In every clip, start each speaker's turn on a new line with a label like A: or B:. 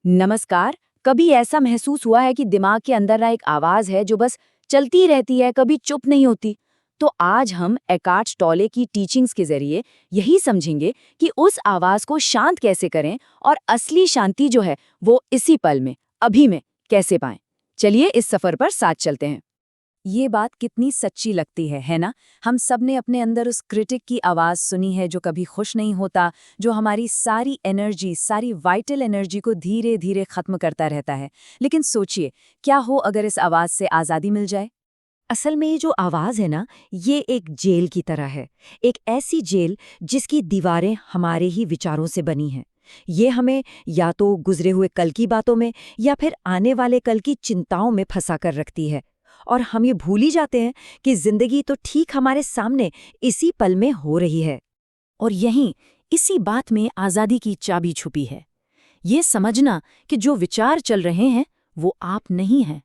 A: नमस्कार। कभी ऐसा महसूस हुआ है कि दिमाग के अंदर ना एक आवाज है जो बस चलती रहती है, कभी चुप नहीं होती? तो आज हम एकार्ट टोले की टीचिंग्स के जरिए यही समझेंगे कि उस आवाज को शांत कैसे करें और असली शांति जो है वो इसी पल में, अभी में कैसे पाएं। चलिए इस सफर पर साथ चलते हैं। ये बात कितनी सच्ची लगती है ना? हम सब ने अपने अंदर उस क्रिटिक की आवाज़ सुनी है जो कभी खुश नहीं होता, जो हमारी सारी एनर्जी, सारी वाइटल एनर्जी को धीरे-धीरे ख़त्म करता रहता है। लेकिन सोचिए, क्या हो अगर इस आवाज़ से आज़ादी मिल जाए?
B: असल में ये जो आवाज़ है ना, ये एक जेल की तरह है। एक ऐसी जेल जिसकी दीवारें हमारे ही विचारों से बनी हैं। ये हमें या तो गुजरे हुए कल की बातों में या फिर आने वाले कल की चिंताओं में फंसा कर रखती है। और हम ये भूल ही जाते हैं कि जिंदगी तो ठीक हमारे सामने इसी पल में हो रही है।
A: और यहीं, इसी बात में आज़ादी की चाबी छुपी है। ये समझना कि जो विचार चल रहे हैं, वो आप नहीं हैं।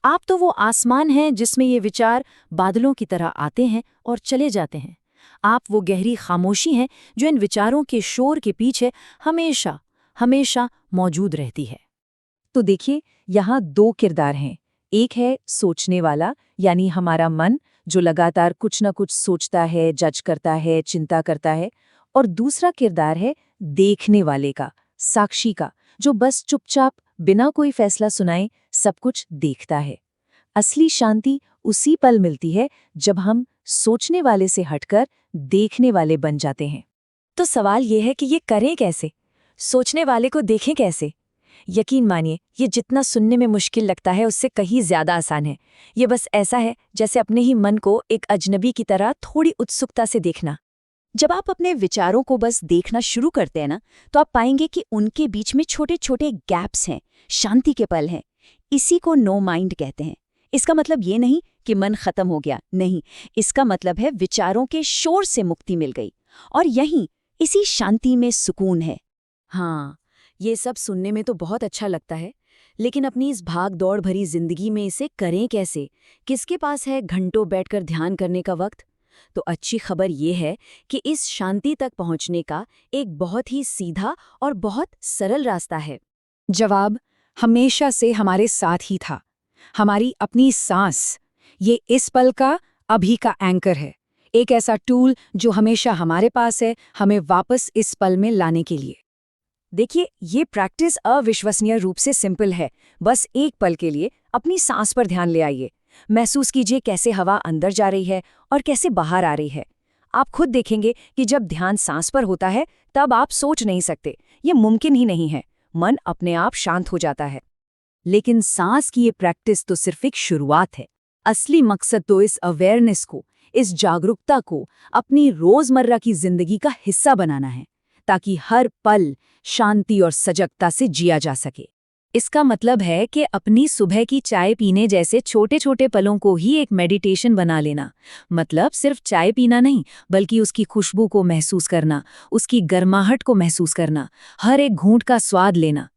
A: आप तो वो आसमान हैं जिसमें ये विचार बादलों की तरह आते हैं और चले जाते हैं। आप वो गहरी खामोशी हैं जो इन विचारों के शोर के पीछे हमेशा, हमेशा मौजूद रहती है। तो देखिए, यहाँ दो किरदार हैं। एक है सोचने वाला, यानी हमारा मन, जो लगातार कुछ न कुछ सोचता है, जज करता है, चिंता करता है। और दूसरा किरदार है देखने वाले का, साक्षी का, जो बस चुपचाप बिना कोई फैसला सुनाए सब कुछ देखता है। असली शांति उसी पल मिलती है जब हम सोचने वाले से हटकर देखने वाले बन जाते हैं। तो सवाल यह है कि ये करें कैसे? सोचने वाले को देखें कैसे? यकीन मानिए, ये जितना सुनने में मुश्किल लगता है उससे कहीं ज्यादा आसान है। ये बस ऐसा है जैसे अपने ही मन को एक अजनबी की तरह थोड़ी उत्सुकता से देखना। जब आप अपने विचारों को बस देखना शुरू करते हैं ना, तो आप पाएंगे कि उनके बीच में छोटे छोटे गैप्स हैं, शांति के पल हैं। इसी को नो माइंड कहते हैं। इसका मतलब ये नहीं कि मन खत्म हो गया, नहीं। इसका मतलब है विचारों के शोर से मुक्ति मिल गई। और यहीं, इसी शांति में सुकून है। हाँ, ये सब सुनने में तो बहुत अच्छा लगता है, लेकिन अपनी इस भाग दौड़ भरी जिंदगी में इसे करें कैसे? किसके पास है घंटों बैठकर ध्यान करने का वक्त? तो अच्छी खबर ये है कि इस शांति तक पहुंचने का एक बहुत ही सीधा और बहुत सरल रास्ता है। जवाब हमेशा से हमारे साथ ही था। हमारी अपनी सांस, ये इस पल का, अभी का एंकर है। एक ऐसा टूल जो हमेशा हमारे पास है, हमें वापस इस पल में लाने के लिए। देखिए, ये प्रैक्टिस अविश्वसनीय रूप से सिंपल है। बस एक पल के लिए अपनी सांस पर ध्यान ले आइए। महसूस कीजिए कैसे हवा अंदर जा रही है और कैसे बाहर आ रही है। आप खुद देखेंगे कि जब ध्यान सांस पर होता है, तब आप सोच नहीं सकते। ये मुमकिन ही नहीं है। मन अपने आप शांत हो जाता है। लेकिन सांस की ये प्रैक्टिस तो सिर्फ एक शुरुआत है। असली मकसद तो इस अवेयरनेस को, इस जागरूकता को अपनी रोजमर्रा की जिंदगी का हिस्सा बनाना है, ताकि हर पल शांति और सजगता से जिया जा सके। इसका मतलब है कि अपनी सुबह की चाय पीने जैसे छोटे छोटे पलों को ही एक मेडिटेशन बना लेना। मतलब सिर्फ चाय पीना नहीं, बल्कि उसकी खुशबू को महसूस करना, उसकी गर्माहट को महसूस करना, हर एक घूंट का स्वाद लेना।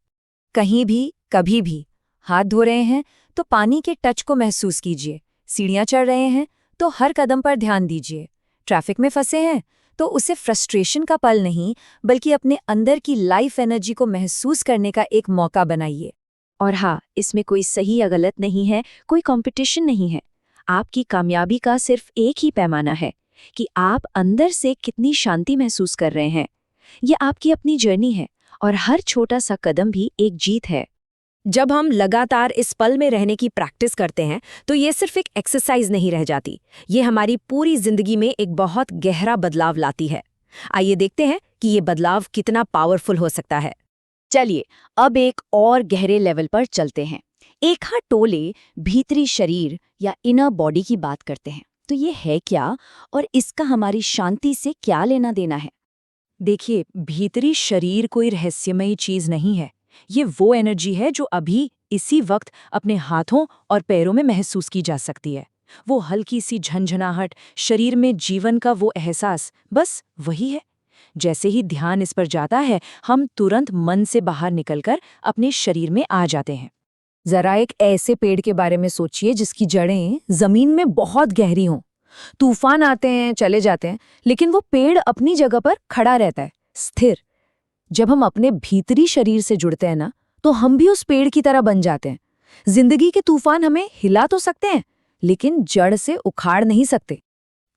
A: कहीं भी, कभी भी हाथ धो रहे हैं तो पानी के टच को महसूस कीजिए। सीढ़ियां चढ़ रहे हैं तो हर कदम पर ध्यान दीजिए। ट्रैफिक में फंसे हैं तो उसे फ्रस्ट्रेशन का पल नहीं, बल्कि अपने अंदर की लाइफ एनर्जी को महसूस करने का एक मौका बनाइए। और हाँ, इसमें कोई सही या गलत नहीं है, कोई कंपटीशन नहीं है। आपकी कामयाबी का सिर्फ एक ही पैमाना है कि आप अंदर से कितनी शांति महसूस कर रहे हैं। ये आपकी अपनी जर्नी है और हर छोटा सा कदम भी एक जीत है। जब हम लगातार इस पल में रहने की प्रैक्टिस करते हैं, तो ये सिर्फ एक एक्सरसाइज नहीं रह जाती। ये हमारी पूरी जिंदगी में एक बहुत गहरा बदलाव लाती है। आइए देखते हैं कि ये बदलाव कितना पावरफुल हो सकता है। चलिए, अब एक और गहरे लेवल पर चलते हैं। एकार्ट टोले भीतरी शरीर या इनर बॉडी की बात करते हैं। तो ये है क्या और इसका हमारी शांति से क्या लेना देना है? देखिए, भीतरी शरीर कोई रहस्यमयी चीज नहीं है। ये वो एनर्जी है जो अभी इसी वक्त अपने हाथों और पैरों में महसूस की जा सकती है। वो हल्की सी झंझनाहट, शरीर में जीवन का वो एहसास, बस वही है। जैसे ही ध्यान इस पर जाता है, हम तुरंत मन से बाहर निकलकर अपने शरीर में आ जाते हैं। जरा एक ऐसे पेड़ के बारे में सोचिए जिसकी जड़ें जमीन में बहुत गहरी हों। तूफान आते हैं, चले जाते हैं, लेकिन वो पेड़ अपनी जगह पर खड़ा रहता है, स्थिर। जब हम अपने भीतरी शरीर से जुड़ते हैं ना,
B: तो हम भी उस पेड़ की तरह बन जाते हैं। जिंदगी के तूफान हमें हिला तो सकते हैं, लेकिन जड़ से उखाड़ नहीं सकते।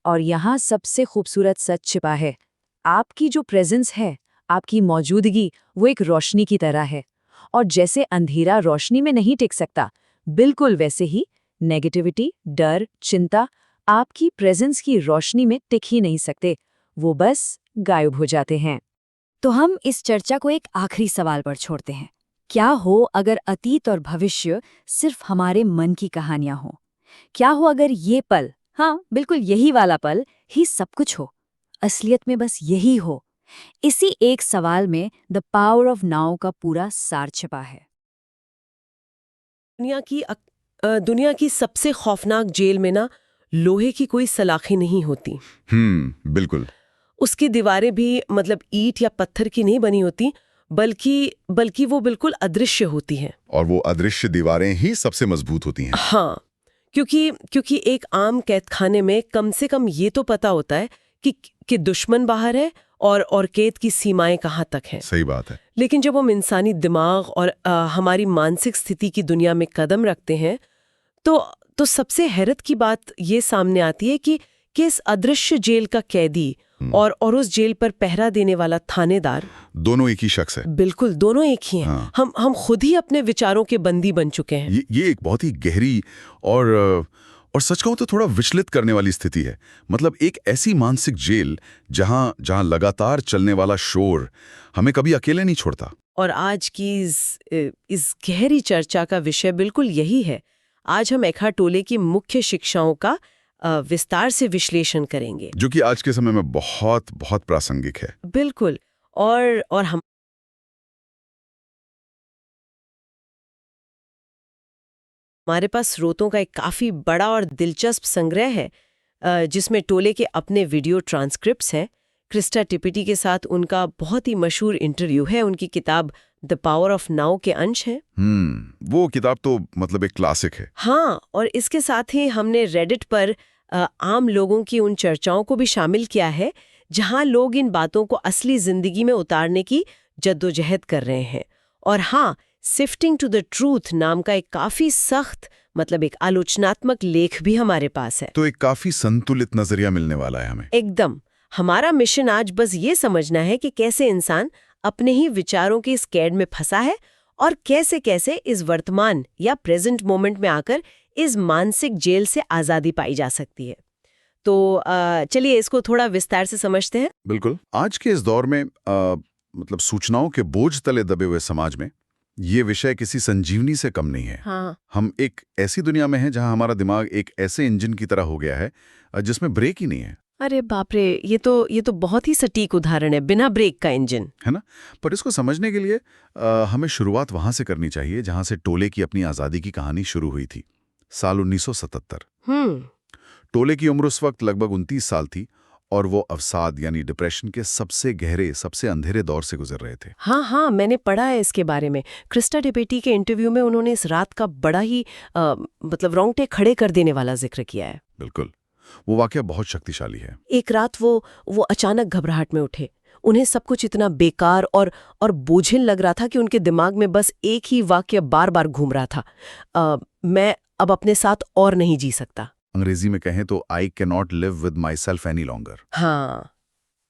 B: और यहाँ सबसे खूबसूरत सच छिपा है। आपकी जो प्रेजेंस है, आपकी मौजूदगी, वो एक रोशनी की तरह है। और जैसे अंधेरा रोशनी में नहीं टिक सकता, बिल्कुल वैसे ही नेगेटिविटी, डर, चिंता आपकी प्रेजेंस की रोशनी में टिक ही नहीं सकते, वो बस गायब हो जाते हैं। तो हम इस चर्चा को एक आखिरी सवाल पर छोड़ते हैं। क्या हो अगर अतीत और भविष्य सिर्फ हमारे मन की कहानियां हो? क्या हो अगर ये पल, हाँ बिल्कुल यही वाला पल ही सब कुछ हो, असलियत में बस यही हो? इसी एक सवाल में द पावर ऑफ नाउ का पूरा सार छिपा है।
C: दुनिया की सबसे खौफनाक जेल में ना लोहे की कोई सलाखें नहीं होती।
D: बिल्कुल।
C: उसकी दीवारें भी मतलब ईंट या पत्थर की नहीं बनी होती, बल्कि वो बिल्कुल अदृश्य होती हैं।
D: और वो अदृश्य दीवारें ही सबसे मजबूत होती हैं।
C: हाँ, क्योंकि एक आम कैदखाने में कम से कम ये तो पता होता है कि दुश्मन बाहर है और कैद की सीमाएं कहाँ तक हैं।
D: सही बात है।
C: लेकिन जब हम इंसानी दिमाग और हमारी मानसिक स्थिति की दुनिया में कदम रखते हैं तो सबसे हैरत की बात ये सामने आती है कि इस अदृश्य जेल का कैदी और उस जेल पर पहरा देने वाला थानेदार
D: दोनों एक ही शख्स है।
C: बिल्कुल, दोनों एक ही हैं।
D: हाँ।
C: हम खुद ही अपने विचारों के बंदी बन चुके हैं।
D: ये एक बहुत ही गहरी और सच कहूं तो थोड़ा विचलित करने वाली स्थिति है। मतलब एक ऐसी मानसिक जेल जहां लगातार चलने वाला शोर हमें कभी अकेले नहीं छोड़ता।
C: और आज की इस गहरी चर्चा का विषय बिल्कुल यही है। आज हम एखार्ट टोले की मुख्य शिक्षाओं का विस्तार से विश्लेषण करेंगे, जो
D: कि आज के समय में बहुत बहुत प्रासंगिक है।
C: बिल्कुल। और हमारे पास स्रोतों का एक काफी बड़ा और दिलचस्प संग्रह है, जिसमें टोले के अपने वीडियो ट्रांसक्रिप्ट्स हैं। क्रिस्टा टिपिटी के साथ उनका बहुत ही मशहूर इंटरव्यू है। उनकी किताब द पावर ऑफ नाउ के अंश है।
D: वो किताब तो मतलब एक क्लासिक है।
C: हाँ, और इसके साथ ही हमने रेडिट पर आम लोगों की उन चर्चाओं को भी शामिल किया है, जहां लोग इन बातों को असली जिंदगी में उतारने की जद्दोजहद कर रहे हैं। और हाँ, सिफ्टिंग टू द ट्रूथ नाम का एक काफी सख्त मतलब एक आलोचनात्मक लेख भी हमारे पास है।
D: तो एक काफी संतुलित नजरिया मिलने वाला है हमें।
C: एकदम। हमारा मिशन आज बस ये समझना है कि कैसे इंसान अपने ही विचारों की इस कैद में फंसा है और कैसे कैसे इस वर्तमान या प्रेजेंट मोमेंट में आकर इस मानसिक जेल से आजादी पाई जा सकती है। तो चलिए इसको थोड़ा विस्तार से समझते हैं।
D: बिल्कुल। आज के इस दौर में मतलब सूचनाओं के बोझ तले दबे हुए समाज में ये विषय किसी संजीवनी से कम नहीं है।
C: हाँ।
D: हम एक ऐसी दुनिया में हैं जहां हमारा दिमाग एक ऐसे इंजन की तरह हो गया है जिसमें ब्रेक ही नहीं है।
C: अरे बाप रे, ये तो बहुत ही सटीक उदाहरण है, बिना ब्रेक का इंजन, है
D: ना। पर इसको समझने के लिए हमें शुरुआत वहां से करनी चाहिए जहां से टोले की अपनी आजादी की कहानी शुरू हुई थी, साल 1977। टोले की उम्र उस वक्त लगभग 29 साल थी और वो अवसाद यानी डिप्रेशन के सबसे गहरे, सबसे अंधेरे दौर से गुजर रहे थे।
C: हाँ, मैंने पढ़ा है इसके बारे में। क्रिस्टा टिपेटी के इंटरव्यू में उन्होंने इस रात का बड़ा ही मतलब रोंगटे खड़े कर देने वाला जिक्र किया है।
D: बिल्कुल, वो वाकया बहुत शक्तिशाली है।
C: एक रात वो अचानक घबराहट में उठे। उन्हें सब कुछ इतना बेकार और बोझिल लग रहा था कि उनके दिमाग में बस एक ही वाक्य बार बार घूम रहा था, मैं अब अपने साथ और नहीं जी सकता।
D: अंग्रेजी में कहें तो I can not live with myself any longer.
C: हाँ,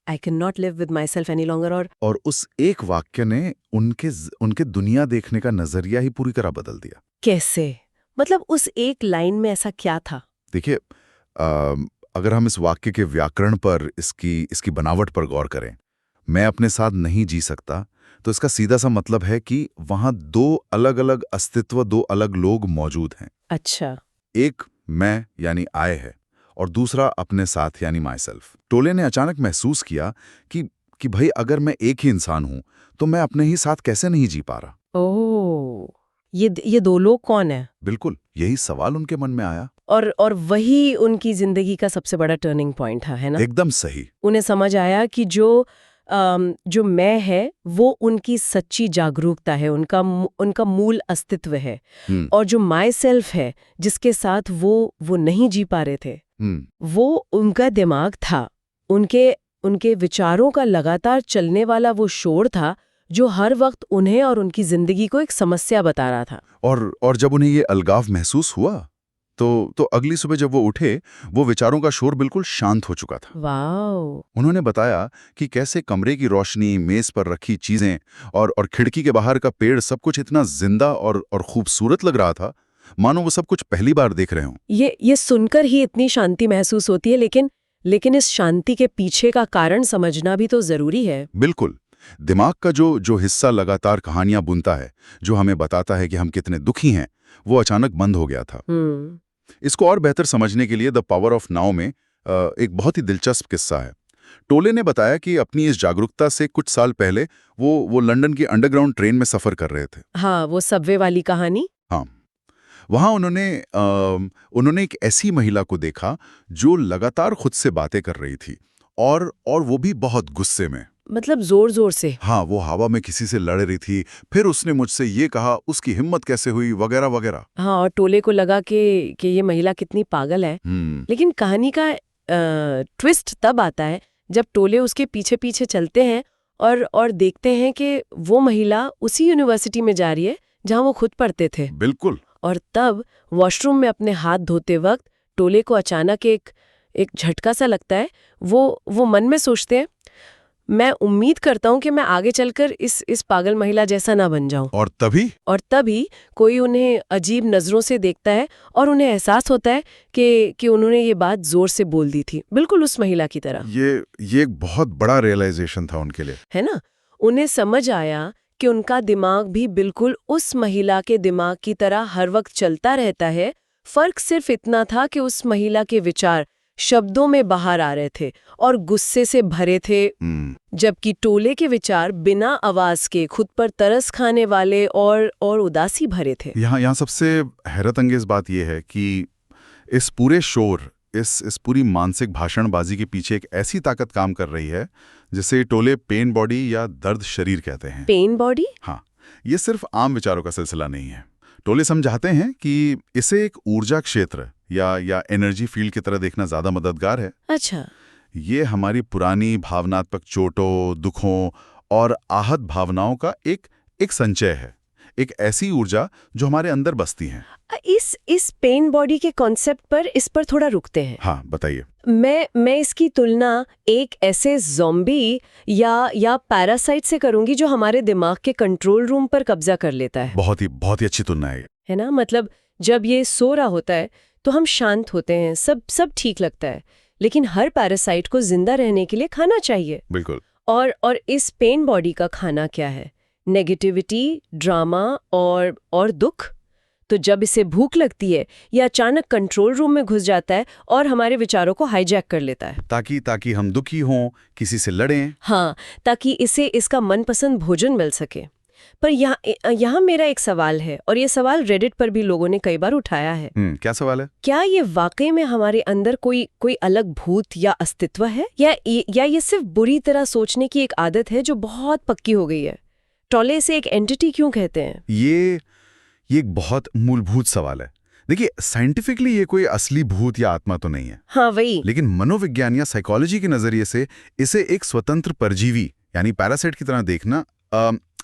C: I can not live with myself any longer. और
D: उस एक वाक्य ने उनके दुनिया देखने का नजरिया ही पूरी तरह बदल दिया।
C: कैसे? मतलब उस एक लाइन में ऐसा क्या था?
D: देखिए, अगर हम इस वाक्य के व्याकरण पर, इसकी बनावट पर गौर करें, मैं अपने साथ नहीं जी सकता, तो इसका सीधा सा मतलब है कि वहां दो अलग अलग अस्तित्व, दो अलग लोग मौजूद हैं।
C: अच्छा।
D: एक मैं यानी आई है और दूसरा अपने साथ यानी माई सेल्फ। टोले ने अचानक महसूस किया कि भाई अगर मैं एक ही इंसान हूं तो मैं अपने ही साथ कैसे नहीं जी पा रहा।
C: ओह, ये दो लोग कौन है?
D: बिल्कुल, यही सवाल उनके मन में आया।
C: और वही उनकी जिंदगी का सबसे बड़ा टर्निंग पॉइंट था, है ना?
D: एकदम सही।
C: उन्हें समझ आया कि जो मैं है वो उनकी सच्ची जागरूकता है, उनका मूल अस्तित्व है। और जो माई सेल्फ है, जिसके साथ वो नहीं जी पा रहे थे, वो उनका दिमाग था, उनके विचारों का लगातार चलने वाला वो शोर था जो हर वक्त उन्हें और उनकी जिंदगी को एक समस्या बता रहा था।
D: और जब उन्हें ये अलगाव महसूस हुआ तो अगली सुबह जब वो उठे, वो विचारों का शोर बिल्कुल शांत हो चुका था।
C: वाओ।
D: उन्होंने बताया कि कैसे कमरे की रोशनी, मेज पर रखी चीजें और खिड़की के बाहर का पेड़ सब कुछ इतना जिंदा और खूबसूरत लग रहा था, मानो वो सब कुछ पहली बार देख रहे हों।
C: ये सुनकर ही इतनी शांति महसूस होती है, लेकिन इस शांति के पीछे का कारण समझना भी तो जरूरी है।
D: बिल्कुल। दिमाग का जो हिस्सा लगातार कहानियां बुनता है, जो हमें बताता है कि हम कितने दुखी हैं, वो अचानक बंद हो गया था। इसको और बेहतर समझने के लिए द पावर ऑफ नाउ में एक बहुत ही दिलचस्प किस्सा है। टोले ने बताया कि अपनी इस जागरूकता से कुछ साल पहले वो लंदन की अंडरग्राउंड ट्रेन में सफर कर रहे थे।
C: हाँ, वो सबवे वाली कहानी।
D: हाँ, वहां उन्होंने एक ऐसी महिला को देखा जो लगातार खुद से बातें कर रही थी और वो भी बहुत गुस्से में।
C: मतलब जोर जोर से।
D: हाँ, वो हवा में किसी से लड़ रही थी, फिर उसने मुझसे ये कहा, उसकी हिम्मत कैसे हुई, वगैरह वगैरह।
C: हाँ, और टोले को लगा कि ये महिला कितनी पागल है। लेकिन कहानी का ट्विस्ट तब आता है जब टोले उसके पीछे पीछे चलते हैं और देखते हैं कि वो महिला उसी यूनिवर्सिटी में जा रही है जहाँ वो खुद पढ़ते थे।
D: बिल्कुल।
C: और तब वॉशरूम में अपने हाथ धोते वक्त टोले को अचानक एक झटका सा लगता है। वो मन में सोचते हैं, मैं उम्मीद करता हूं कि मैं आगे चलकर इस पागल महिला जैसा ना बन जाऊं।
D: और तभी
C: कोई उन्हें अजीब नजरों से देखता है और उन्हें एहसास होता है कि उन्होंने ये बात जोर से बोल दी थी, बिल्कुल उस महिला की तरह।
D: ये एक बहुत बड़ा रियलाइजेशन था उनके लिए,
C: है ना। उन्हें समझ आया कि उनका दिमाग भी बिल्कुल उस महिला के दिमाग की तरह हर वक्त चलता रहता है। फर्क सिर्फ इतना था कि उस महिला के विचार शब्दों में बाहर आ रहे थे और गुस्से से भरे थे, जबकि टोले के विचार बिना आवाज के, खुद पर तरस खाने वाले और उदासी भरे थे।
D: यहाँ सबसे हैरत अंगेज बात यह है कि इस पूरे शोर, इस पूरी मानसिक भाषणबाजी के पीछे एक ऐसी ताकत काम कर रही है जिसे टोले पेन बॉडी या दर्द शरीर कहते हैं।
C: Pen body?
D: हाँ, ये सिर्फ आम विचारों का सिलसिला नहीं है। टोले समझाते हैं कि इसे एक ऊर्जा क्षेत्र या एनर्जी फील्ड की तरह देखना ज्यादा मददगार है।
C: अच्छा।
D: ये हमारी पुरानी भावनात्मक चोटों, दुखों और आहत भावनाओं का एक संचय है, एक ऐसी ऊर्जा जो हमारे अंदर बसती है।
C: इस पेन बॉडी के कॉन्सेप्ट पर इस पर थोड़ा रुकते हैं।
D: हाँ, बताइए।
C: मैं इसकी तुलना एक ऐसे ज़ॉम्बी या पैरासाइट से करूंगी जो हमारे दिमाग के कंट्रोल रूम पर कब्जा कर लेता है।
D: बहुत ही अच्छी तुलना है
C: ना। मतलब जब ये सो रहा होता है तो हम शांत होते हैं, सब ठीक लगता है, लेकिन हर पैरासाइट को जिंदा रहने के लिए खाना चाहिए।
D: बिल्कुल।
C: और इस पेन बॉडी का खाना क्या है? नेगेटिविटी, ड्रामा और दुख। तो जब इसे भूख लगती है, ये अचानक कंट्रोल रूम में घुस जाता है और हमारे विचारों को हाईजैक कर लेता है,
D: ताकि हम दुखी हों, किसी से लड़ें।
C: हाँ, ताकि इसे इसका मनपसंद भोजन मिल सके। पर यहाँ मेरा एक सवाल है, और ये सवाल रेडिट पर भी लोगों ने कई बार उठाया है।
D: क्या सवाल है?
C: क्या ये वाकई में हमारे अंदर कोई अलग भूत या अस्तित्व है, या ये सिर्फ बुरी तरह सोचने की एक आदत है जो बहुत पक्की हो गई है? टोले से एक एंटिटी क्यों कहते हैं?
D: ये एक बहुत मूलभूत सवाल है। देखिए, साइंटिफिकली ये कोई असली भूत या आत्मा तो नहीं है।
C: हाँ, वही।
D: लेकिन मनोविज्ञान या साइकोलॉजी के नजरिए से इसे एक स्वतंत्र परजीवी यानी पैरासाइट की तरह देखना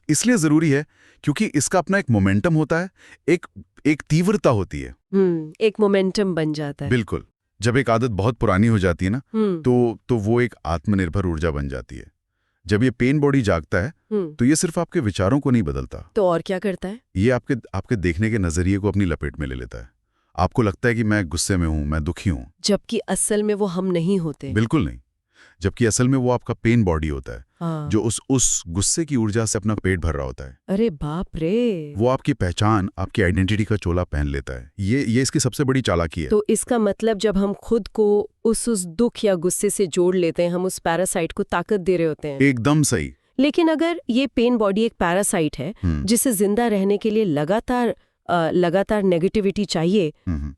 D: इसलिए जरूरी है क्योंकि इसका अपना एक मोमेंटम होता है, एक तीव्रता होती है।
C: एक मोमेंटम बन जाता है।
D: बिल्कुल। जब एक आदत बहुत पुरानी हो जाती है ना, तो वो एक आत्मनिर्भर ऊर्जा बन जाती है। जब ये पेन बॉडी जागता है तो ये सिर्फ आपके विचारों को नहीं बदलता।
C: तो और क्या करता है?
D: ये आपके देखने के नजरिए को अपनी लपेट में ले लेता है। आपको लगता है कि मैं गुस्से में हूं, मैं दुखी हूं,
C: जबकि असल में वो हम नहीं होते।
D: बिल्कुल नहीं। जबकि असल में वो आपका पेन बॉडी होता है।
C: हाँ।
D: जो उस गुस्से की ऊर्जा से अपना पेट भर रहा होता है।
C: अरे बाप रे।
D: वो आपकी पहचान, आपकी आइडेंटिटी का चोला पहन लेता है। ये इसकी सबसे बड़ी चालाकी है।
C: तो इसका मतलब जब हम खुद को उस दुख या गुस्से से जोड़ लेते हैं, हम उस पैरासाइट को ताकत दे रहे होते हैं।
D: एकदम सही।
C: लेकिन अगर ये पेन बॉडी एक पैरासाइट है जिसे जिंदा रहने के लिए लगातार नेगेटिविटी चाहिए,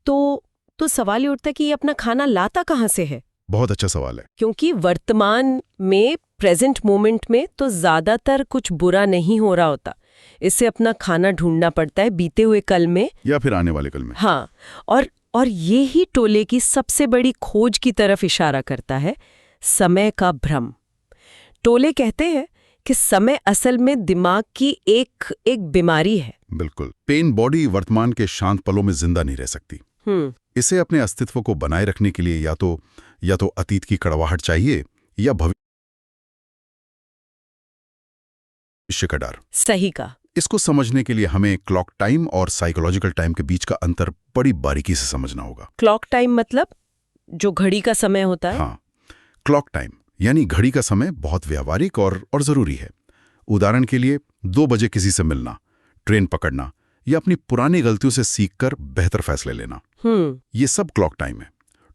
C: तो सवाल ये उठता है कि ये अपना खाना लाता कहाँ से है?
D: बहुत अच्छा सवाल है।
C: क्योंकि वर्तमान में, प्रेजेंट मोमेंट में तो ज्यादातर कुछ बुरा नहीं हो रहा होता। इससे अपना खाना ढूंढना पड़ता है बीते हुए कल में
D: या फिर आने वाले कल में।
C: हाँ, और ये ही टोले की सबसे बड़ी खोज की तरफ इशारा करता है, समय का भ्रम। टोले कहते हैं कि समय असल में दिमाग की एक बीमारी है।
D: बिल्कुल। पेन बॉडी वर्तमान के शांत पलों में जिंदा नहीं रह सकती। इसे अपने अस्तित्व को बनाए रखने के लिए या तो अतीत की कड़वाहट चाहिए या भविष्य का डर।
C: सही कहा।
D: इसको समझने के लिए हमें क्लॉक टाइम और साइकोलॉजिकल टाइम के बीच का अंतर बड़ी बारीकी से समझना होगा।
C: क्लॉक टाइम मतलब जो घड़ी का समय होता है?
D: हाँ, क्लॉक टाइम यानी घड़ी का समय बहुत व्यावहारिक और ज़रूरी है। उदाहरण के लिए 2 बजे किसी से मिलना, ट्रेन पकड़ना या अपनी पुरानी गलतियों से सीखकर बेहतर फैसले लेना, ये सब क्लॉक टाइम है,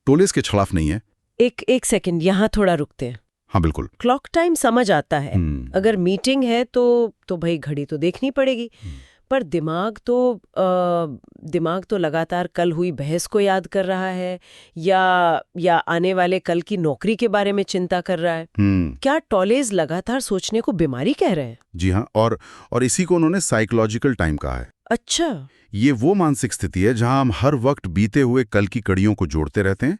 D: टोलेस के खिलाफ नहीं है।
C: एक सेकंड, यहाँ थोड़ा रुकते हैं।
D: हाँ बिल्कुल।
C: क्लॉक टाइम समझ आता है, अगर मीटिंग है तो भाई घड़ी तो देखनी पड़ेगी, पर दिमाग तो लगातार कल हुई बहस को याद कर रहा है या आने वाले कल की नौकरी के बारे में चिंता कर रहा है। क्या टॉलेस लगातार सोचने को बीमारी कह रहे हैं?
D: जी हाँ, और इसी को उन्होंने साइकोलॉजिकल टाइम कहा है।
C: अच्छा।
D: ये वो मानसिक स्थिति है जहां हम हर वक्त बीते हुए कल की कड़ियों को जोड़ते रहते हैं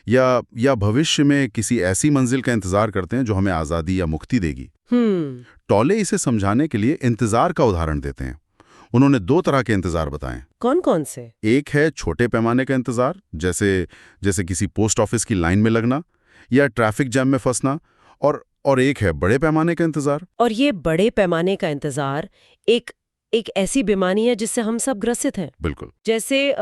D: या भविष्य में किसी ऐसी मंजिल का इंतजार करते हैं जो हमें आजादी या मुक्ति देगी। टॉले इसे समझाने के लिए इंतजार का उदाहरण देते हैं। उन्होंने 2 तरह के इंतजार बताए।
C: कौन कौन से?
D: एक है छोटे पैमाने का इंतजार, जैसे किसी पोस्ट ऑफिस की लाइन में लगना या ट्रैफिक जैम में फंसना, और एक है बड़े पैमाने का इंतजार।
C: और ये बड़े पैमाने का इंतजार एक ऐसी बीमारी है जिससे हम सब ग्रसित हैं।
D: बिल्कुल।
C: जैसे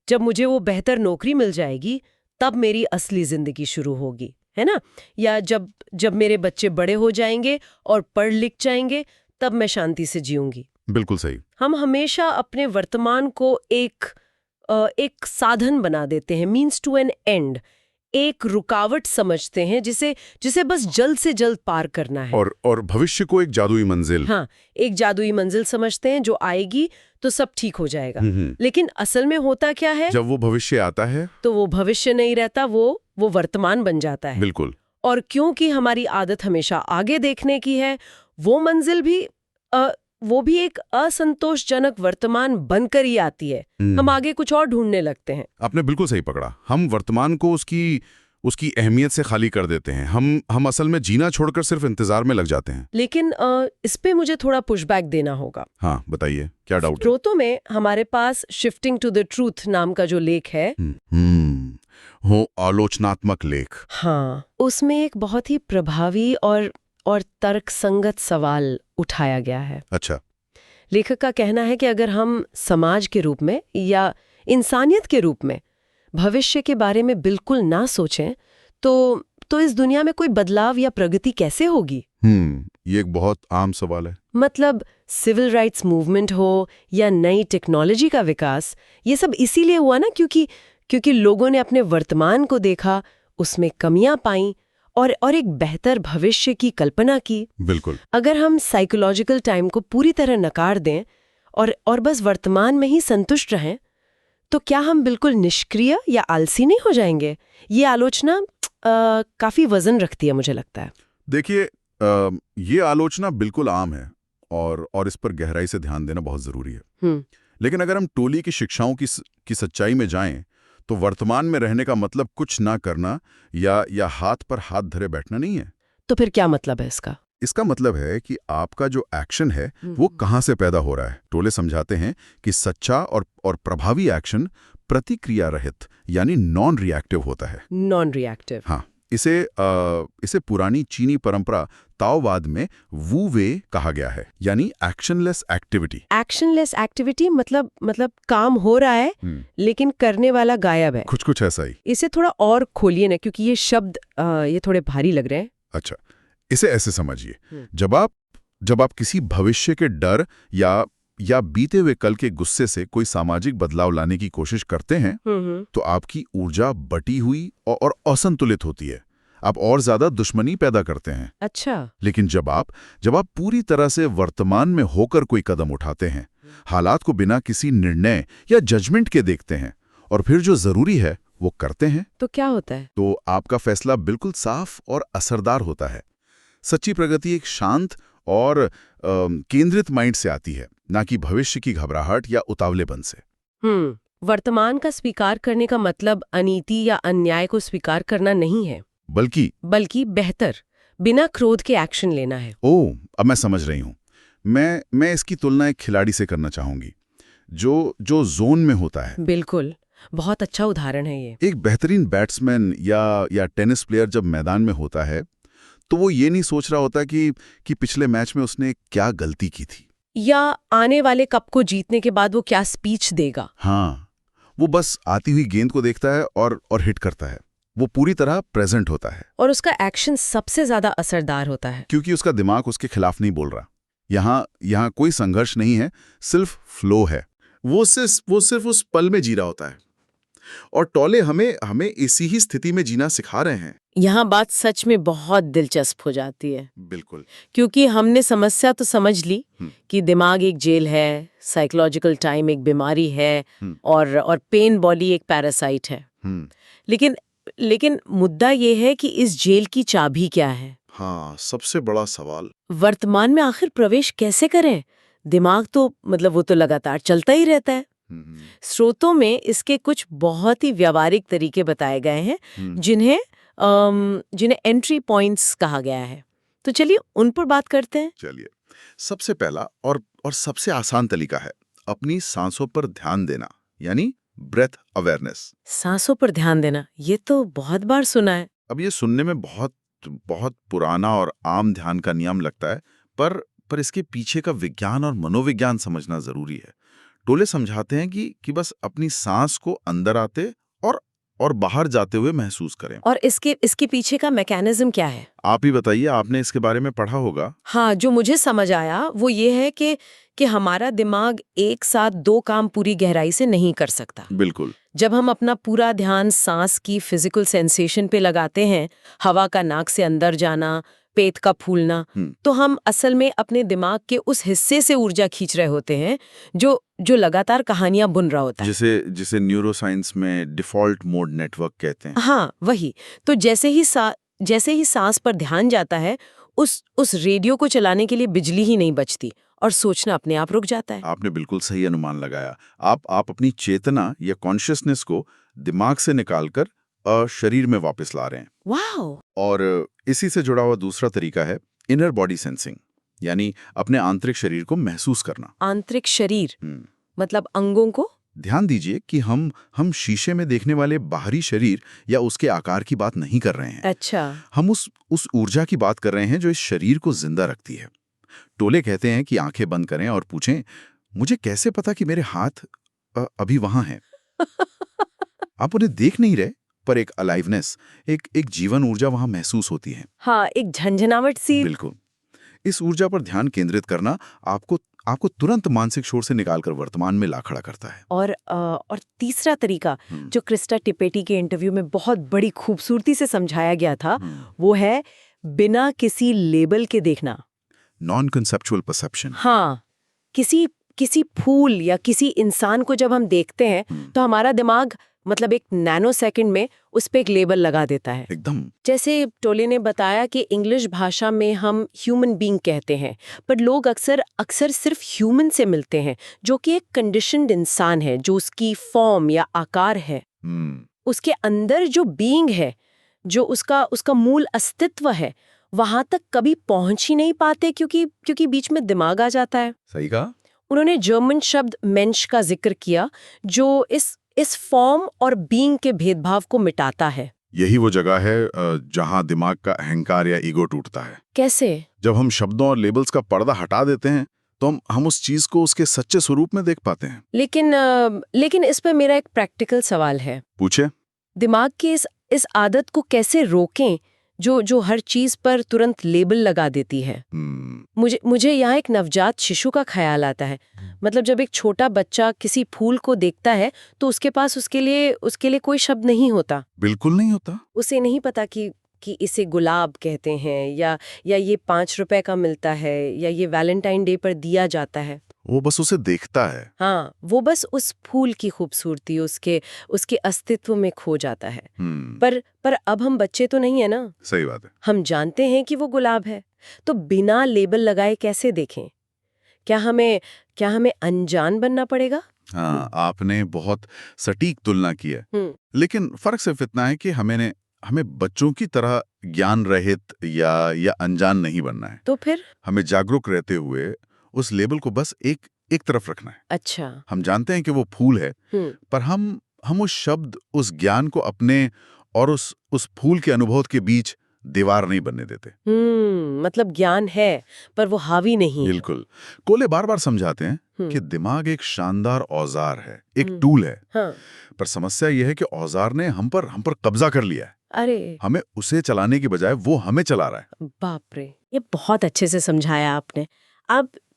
C: जब मुझे वो बेहतर नौकरी मिल जाएगी तब मेरी असली जिंदगी शुरू होगी, है ना? या जब मेरे बच्चे बड़े हो जाएंगे और पढ़ लिख जाएंगे तब मैं शांति से जीऊंगी।
D: बिल्कुल सही। हम
C: हमेशा अपने वर्तमान को एक साधन बना देते हैं, मीन्स टू एन एंड, एक रुकावट समझते हैं जिसे बस जल्द से जल्द पार करना है।
D: और भविष्य को एक जादुई मंजिल।
C: हाँ, एक जादुई मंजिल समझते हैं जो आएगी तो सब ठीक हो जाएगा। लेकिन असल में होता क्या है?
D: जब वो भविष्य आता है तो
C: वो भविष्य नहीं रहता, वो वर्तमान बन जाता है।
D: बिल्कुल।
C: और क्योंकि हमारी आदत हमेशा आगे देखने की है, वो मंजिल भी एक असंतोषजनक वर्तमान बनकर ही आती है। हम आगे कुछ और ढूंढने लगते हैं।
D: आपने बिल्कुल सही पकड़ा। हम वर्तमान को उसकी अहमियत से खाली कर देते हैं। हम असल में जीना छोड़कर सिर्फ इंतजार में लग जाते हैं।
C: लेकिन इस पे मुझे थोड़ा पुशबैक देना होगा।
D: हाँ बताइए, क्या डाउट?
C: स्रोतों में हमारे पास शिफ्टिंग टू द ट्रूथ नाम का जो लेख है,
D: हो आलोचनात्मक लेख।
C: हाँ, उसमें एक बहुत ही प्रभावी और तर्कसंगत सवाल उठाया गया है।
D: अच्छा।
C: लेखक का कहना है कि अगर हम समाज के रूप में या इंसानियत के रूप में भविष्य के बारे में बिल्कुल ना सोचें तो इस दुनिया में कोई बदलाव या प्रगति कैसे होगी?
D: ये एक बहुत आम सवाल है।
C: मतलब सिविल राइट्स मूवमेंट हो या नई टेक्नोलॉजी का विकास, ये सब इसीलिए हुआ ना क्योंकि लोगों ने अपने वर्तमान को देखा, उसमें कमियां पाई और एक बेहतर भविष्य की कल्पना की।
D: बिल्कुल।
C: अगर हम साइकोलॉजिकल टाइम को पूरी तरह नकार दें और बस वर्तमान में ही संतुष्ट रहें, तो क्या हम बिल्कुल निष्क्रिय या आलसी नहीं हो जाएंगे? ये आलोचना काफी वजन रखती है, मुझे लगता है।
D: देखिए, ये आलोचना बिल्कुल आम है और इस पर गहराई से ध्यान देना बहुत जरूरी है। लेकिन अगर हम टोली की शिक्षाओं की सच्चाई में जाएं, तो वर्तमान में रहने का मतलब कुछ ना करना या हाथ पर हाथ धरे बैठना नहीं है।
C: तो फिर क्या मतलब है इसका?
D: इसका मतलब है कि आपका जो एक्शन है वो कहाँ से पैदा हो रहा है। टोले समझाते हैं कि सच्चा और प्रभावी एक्शन प्रतिक्रिया रहित यानी नॉन रिएक्टिव होता है।
C: Non reactive.
D: हाँ, इसे पुरानी चीनी परंपरा ताओवाद में वू वे कहा गया है, यानी एक्शनलेस एक्टिविटी।
C: एक्शनलेस एक्टिविटी मतलब काम हो रहा है लेकिन करने वाला गायब है।
D: कुछ ऐसा ही।
C: इसे थोड़ा और खोलिए ना, क्योंकि ये शब्द ये थोड़े भारी लग रहे हैं।
D: अच्छा, इसे ऐसे समझिए, जब आप किसी भविष्य के डर या बीते हुए कल के गुस्से से कोई सामाजिक बदलाव लाने की कोशिश करते हैं तो आपकी ऊर्जा बटी हुई और असंतुलित होती है। आप और ज्यादा दुश्मनी पैदा करते हैं।
C: अच्छा।
D: लेकिन जब आप पूरी तरह से वर्तमान में होकर कोई कदम उठाते हैं, हालात को बिना किसी निर्णय या जजमेंट के देखते हैं और फिर जो जरूरी है वो करते हैं,
C: तो क्या होता है?
D: तो आपका फैसला बिल्कुल साफ और असरदार होता है। सच्ची प्रगति एक शांत और केंद्रित माइंड से आती है, ना कि भविष्य की घबराहट या उतावलेपन से।
C: वर्तमान का स्वीकार करने का मतलब अनीति या अन्याय को स्वीकार करना नहीं है,
D: बल्कि
C: बिना क्रोध के एक्शन लेना है।
D: ओह, अब मैं समझ रही हूँ। मैं इसकी तुलना एक खिलाड़ी से करना चाहूंगी जो जोन में होता है।
C: बिल्कुल, बहुत अच्छा उदाहरण है ये।
D: एक बेहतरीन बैट्समैन या टेनिस प्लेयर जब मैदान में होता है तो वो ये नहीं सोच रहा होता कि पिछले मैच में उसने क्या गलती की थी
C: या आने वाले कप को जीतने के बाद वो क्या स्पीच देगा।
D: हाँ, वो बस आती हुई गेंद को देखता है और हिट करता है। वो पूरी तरह प्रेजेंट होता है
C: और उसका एक्शन सबसे ज्यादा असरदार होता है
D: क्योंकि उसका दिमाग उसके खिलाफ नहीं बोल रहा। यहाँ कोई संघर्ष नहीं है, सिर्फ फ्लो है। वो सिर्फ उस पल में जी रहा होता है। और टोले हमें इसी ही स्थिति में जीना सिखा रहे हैं।
C: यहाँ बात सच में बहुत दिलचस्प हो जाती है।
D: बिल्कुल,
C: क्योंकि हमने समस्या तो समझ ली कि दिमाग एक जेल है, साइकोलॉजिकल टाइम एक बीमारी है और पेन बॉडी एक पैरासाइट है। लेकिन मुद्दा ये है कि इस जेल की चाबी क्या है?
D: हाँ, सबसे बड़ा सवाल।
C: वर्तमान में आखिर प्रवेश कैसे करें? दिमाग तो वो तो लगातार चलता ही रहता है। स्रोतों में इसके कुछ बहुत ही व्यावहारिक तरीके बताए गए हैं जिन्हें एंट्री पॉइंट्स कहा गया है। तो चलिए उन पर बात करते हैं।
D: चलिए, सबसे पहला और सबसे आसान तरीका है अपनी सांसों पर ध्यान देना, यानी ब्रेथ अवेयरनेस।
C: सांसों पर ध्यान देना, ये तो बहुत बार सुना है।
D: अब ये सुनने में बहुत पुराना और आम ध्यान का नियम लगता है, पर इसके पीछे का विज्ञान और मनोविज्ञान समझना जरूरी है। टोले समझाते हैं कि बस अपनी सांस को अंदर आते और बाहर जाते हुए महसूस करें।
C: और इसके पीछे का मैकेनिज्म क्या है?
D: आप ही बताइए, आपने इसके बारे में पढ़ा होगा।
C: हाँ, जो मुझे समझ आया वो ये है कि हमारा दिमाग एक साथ दो काम पूरी गहराई से नहीं कर सकता।
D: बिल्कुल।
C: जब हम अपना पूरा ध्यान सांस की फिजिकल सेंसेशन पे लगाते हैं, हवा का नाक से अंदर जाना, पेट का फूलना, तो हम असल में अपने दिमाग के उस हिस्से से ऊर्जा खींच रहे होते हैं जो लगातार कहानियां बुन रहा होता है,
D: जिसे न्यूरोसाइंस में डिफॉल्ट मोड नेटवर्क कहते हैं।
C: हाँ, वही। तो जैसे ही सांस पर ध्यान जाता है, उस रेडियो को चलाने के लिए बिजली ही नहीं बचती और सोचना अपने आप रुक जाता है।
D: आपने बिल्कुल सही अनुमान लगाया। आप अपनी चेतना या कॉन्शियसनेस को दिमाग से निकालकर शरीर में वापस ला रहे हैं।
C: वाओ!
D: और इसी से जुड़ा हुआ दूसरा तरीका है इनर बॉडी सेंसिंग, यानी अपने आंतरिक शरीर को महसूस करना।
C: आंतरिक शरीर मतलब अंगों को?
D: ध्यान दीजिए कि हम शीशे में देखने वाले बाहरी शरीर या उसके आकार की बात नहीं कर रहे हैं।
C: अच्छा।
D: हम उस ऊर्जा की बात कर रहे हैं जो इस शरीर को जिंदा रखती है। टोले कहते हैं कि आंखें बंद करें और पूछें, मुझे कैसे पता कि मेरे हाथ अभी वहां हैं? आप उन्हें देख नहीं रहे, पर एक अलाइवनेस, एक जीवन ऊर्जा वहां महसूस होती है।
C: हाँ, एक झंझनावट सी।
D: बिल्कुल। इस ऊर्जा पर ध्यान केंद्रित करना आपको तुरंत मानसिक शोर से निकालकर वर्तमान में ला खड़ा करता है।
C: और तीसरा तरीका जो क्रिस्टा टिपेटी के इंटरव्यू में बहुत बड़ी खूबसूरती से समझाया गया था, वो है बिना किसी लेबल के देखना।
D: Non conceptual perception.
C: हाँ, किसी फूल या किसी इंसान को जब हम देखते हैं तो हमारा दिमाग एक नैनो सेकंड में उस पे एक लेबल लगा देता है।
D: एकदम।
C: जैसे टोले ने बताया कि इंग्लिश भाषा में हम ह्यूमन बीइंग कहते हैं, पर लोग अक्सर सिर्फ ह्यूमन से मिलते हैं, जो कि एक कंडीशन्ड इंसान है, जो उसकी फॉर्म या आकार है। उसके अंदर जो बीइंग है, जो उसका मूल अस्तित्व है, वहां तक कभी पहुंच ही नहीं पाते क्योंकि बीच में दिमाग आ जाता है।
D: सही कहा। उन्होंने
C: जर्मन शब्द मेंश का जिक्र किया, जो इस फॉर्म और बीइंग के भेदभाव को मिटाता है।
D: यही वो जगह है जहां दिमाग का अहंकार या ईगो टूटता है।
C: कैसे?
D: जब हम शब्दों और लेबल्स का पर्दा हटा देते हैं तो हम उस चीज को उसके सच्चे स्वरूप में देख पाते हैं।
C: लेकिन इस पर मेरा एक प्रैक्टिकल सवाल है।
D: पूछे।
C: दिमाग की इस आदत को कैसे रोकें जो हर चीज पर तुरंत लेबल लगा देती है? मुझे यहाँ एक नवजात शिशु का ख्याल आता है। जब एक छोटा बच्चा किसी फूल को देखता है तो उसके पास उसके लिए कोई शब्द नहीं होता।
D: बिल्कुल नहीं होता।
C: उसे नहीं पता कि इसे गुलाब कहते हैं या ये 5 रुपए का मिलता है या ये वैलेंटाइन डे पर दिया जाता है।
D: वो बस उसे देखता है।
C: हाँ, वो बस उस फूल की खूबसूरती उसके अस्तित्व में खो जाता है। पर अब हम बच्चे तो नहीं है ना।
D: सही बात है।
C: हम जानते हैं कि वो गुलाब है, तो बिना लेबल लगाए कैसे देखें? क्या हमें अनजान बनना पड़ेगा?
D: हाँ, आपने बहुत सटीक तुलना की है। लेकिन फर्क सिर्फ इतना है कि हमें बच्चों की तरह ज्ञान रहित या अनजान नहीं बनना है।
C: तो फिर
D: हमें जागरूक रहते हुए उस लेबल को बस एक तरफ रखना है।
C: अच्छा।
D: हम जानते हैं कि वो फूल है, पर हम उस शब्द, उस ज्ञान को अपने और उस फूल के अनुभव के बीच दीवार नहीं बनने देते।
C: मतलब ज्ञान है पर वो हावी नहीं है।
D: बिल्कुल। कोले बार बार समझाते हैं कि दिमाग एक शानदार औजार है, एक टूल है।
C: हाँ।
D: पर समस्या यह है कि औजार ने हम पर कब्जा कर लिया है।
C: अरे
D: हमें उसे चलाने की बजाय वो हमें चला रहा है।
C: बाप रे, ये बहुत अच्छे से समझाया आपने।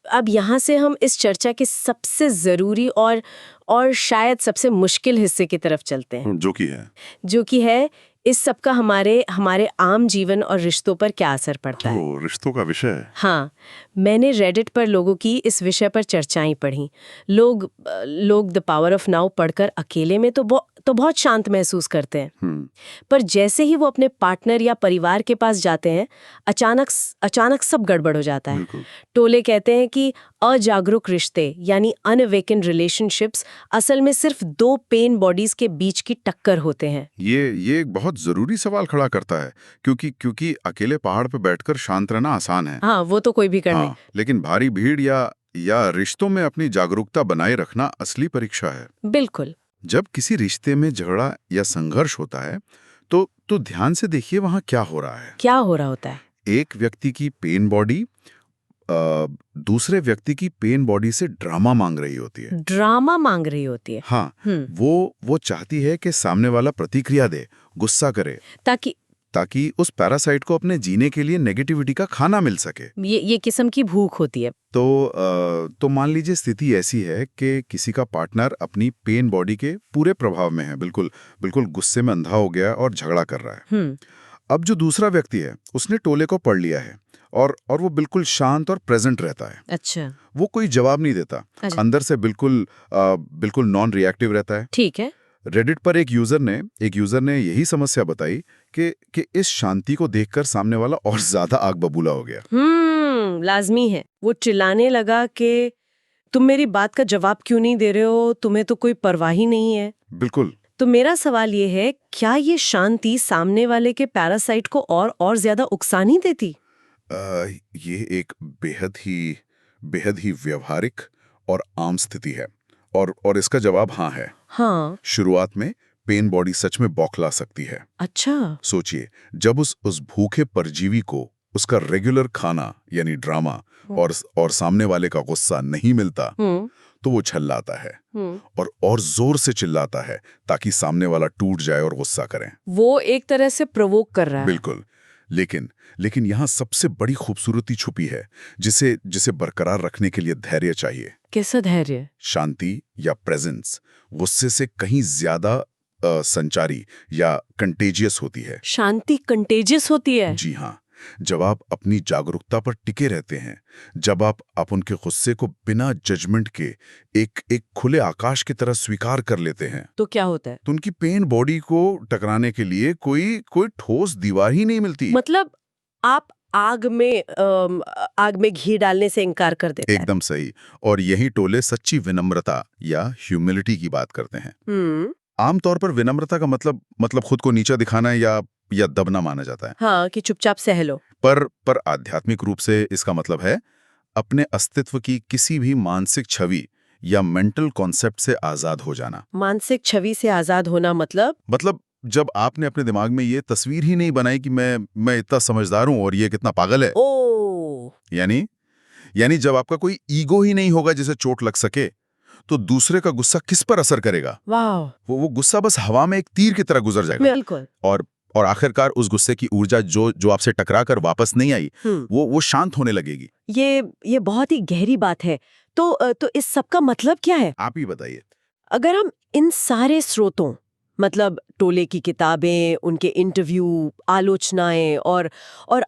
C: अब यहाँ से हम इस चर्चा के सबसे जरूरी और शायद सबसे मुश्किल हिस्से की तरफ चलते हैं,
D: जो कि है
C: इस सब का हमारे आम जीवन और रिश्तों पर क्या असर पड़ता है।
D: रिश्तों का विषय है।
C: हाँ, मैंने रेडिट पर लोगों की इस विषय पर चर्चाएं पढ़ी। लोग द पावर ऑफ नाउ पढ़कर अकेले में तो बहुत शांत महसूस करते हैं, पर जैसे ही वो अपने पार्टनर या परिवार के पास जाते हैं, अचानक सब गड़बड़ हो जाता है। टोले कहते हैं कि अजागरूक रिश्ते यानी अनअवेकन्ड रिलेशनशिप्स असल में सिर्फ दो पेन बॉडीज के बीच की टक्कर होते हैं।
D: ये एक बहुत जरूरी सवाल खड़ा करता है, क्योंकि अकेले पहाड़ पे बैठकर शांत रहना आसान है।
C: हाँ, वो तो कोई भी कर ले।
D: लेकिन भारी भीड़ या रिश्तों में अपनी जागरूकता बनाए रखना असली परीक्षा है।
C: बिल्कुल।
D: जब किसी रिश्ते में झगड़ा या संघर्ष होता है तो ध्यान से देखिए वहां क्या हो रहा है।
C: क्या हो रहा होता है? एक
D: व्यक्ति की पेन बॉडी दूसरे व्यक्ति की पेन बॉडी से ड्रामा मांग रही होती है।
C: ड्रामा मांग रही होती है।
D: हाँ, वो चाहती है कि सामने वाला प्रतिक्रिया दे, गुस्सा करे, ताकि उस पैरासाइट को अपने जीने के लिए नेगेटिविटी का खाना मिल सके।
C: ये किस्म की भूख होती है।
D: तो मान लीजिए स्थिति ऐसी है कि किसी का पार्टनर अपनी पेन बॉडी के पूरे प्रभाव में है, बिल्कुल गुस्से में अंधा हो गया और झगड़ा कर रहा है। अब जो दूसरा व्यक्ति है उसने टोले को पढ़ लिया है और वो बिल्कुल शांत और प्रेजेंट रहता है।
C: अच्छा।
D: वो कोई जवाब नहीं देता। अच्छा। अंदर से बिल्कुल नॉन रिएक्टिव रहता है।
C: ठीक है।
D: रेडिट पर एक यूजर ने यही समस्या बताई कि इस शांति को देखकर सामने वाला और ज्यादा आग बबूला हो गया।
C: लाजमी है। वो चिल्लाने लगा कि तुम मेरी बात का जवाब क्यों नहीं दे रहे हो, तुम्हें तो कोई परवाह ही नहीं है।
D: बिल्कुल।
C: तो मेरा सवाल ये है, क्या ये शांति सामने वाले के पैरासाइट को और ज्यादा उकसा नहीं देती?
D: ये एक बेहद ही व्यवहारिक और आम स्थिति है और इसका जवाब हाँ है।
C: हाँ।
D: शुरुआत में पेन बॉडी सच में बौखला सकती है।
C: अच्छा।
D: सोचिए, जब उस भूखे परजीवी को उसका रेगुलर खाना यानी ड्रामा और सामने वाले का गुस्सा नहीं मिलता तो वो छल्लाता है और जोर से चिल्लाता है ताकि सामने वाला टूट जाए और गुस्सा करे।
C: वो एक तरह से प्रोवोक कर रहा है।
D: बिल्कुल। लेकिन यहाँ सबसे बड़ी खूबसूरती छुपी है जिसे बरकरार रखने के लिए धैर्य चाहिए।
C: कैसा धैर्य?
D: शांति या प्रेजेंस गुस्से से कहीं ज्यादा संचारी या कंटेजियस होती है।
C: शांति कंटेजियस होती है?
D: जी हाँ। जब आप अपनी जागरूकता पर टिके रहते हैं, जब आप उनके गुस्से को बिना जजमेंट के एक खुले आकाश की तरह स्वीकार कर लेते हैं,
C: तो क्या होता है?
D: तो उनकी पेन बॉडी को टकराने के लिए कोई ठोस दीवार ही नहीं मिलती।
C: मतलब आप आग में घी डालने से इनकार कर देते हैं।
D: एकदम सही। और यही टोले सच्ची विनम्रता या ह्यूमिलिटी की बात करते हैं। आमतौर पर विनम्रता का मतलब खुद को नीचा दिखाना या दबना माना जाता है।
C: हाँ, कि चुपचाप सह लो।
D: पर आध्यात्मिक रूप से इसका मतलब है अपने अस्तित्व की किसी भी मानसिक छवि या मेंटल कॉन्सेप्ट से आजाद हो जाना। मानसिक छवि से आजाद होना मतलब जब आपने अपने दिमाग में ये तस्वीर ही नहीं बनाई कि मैं इतना समझदार हूं और ये कितना पागल है। यानी जब आपका कोई ईगो ही नहीं होगा जिसे चोट लग सके, तो दूसरे का गुस्सा किस पर असर करेगा? वो गुस्सा बस हवा में एक तीर की तरह गुजर जाएगा।
C: बिल्कुल।
D: और आखिरकार उस गुस्से की ऊर्जा जो आपसे टकरा कर वापस नहीं आई, वो शांत होने लगेगी।
C: ये बहुत ही गहरी बात है। तो इस सब का मतलब क्या है?
D: आप ही बताइए।
C: अगर हम इन सारे स्रोतों, मतलब टोले की किताबें, उनके इंटरव्यू, आलोचनाएं और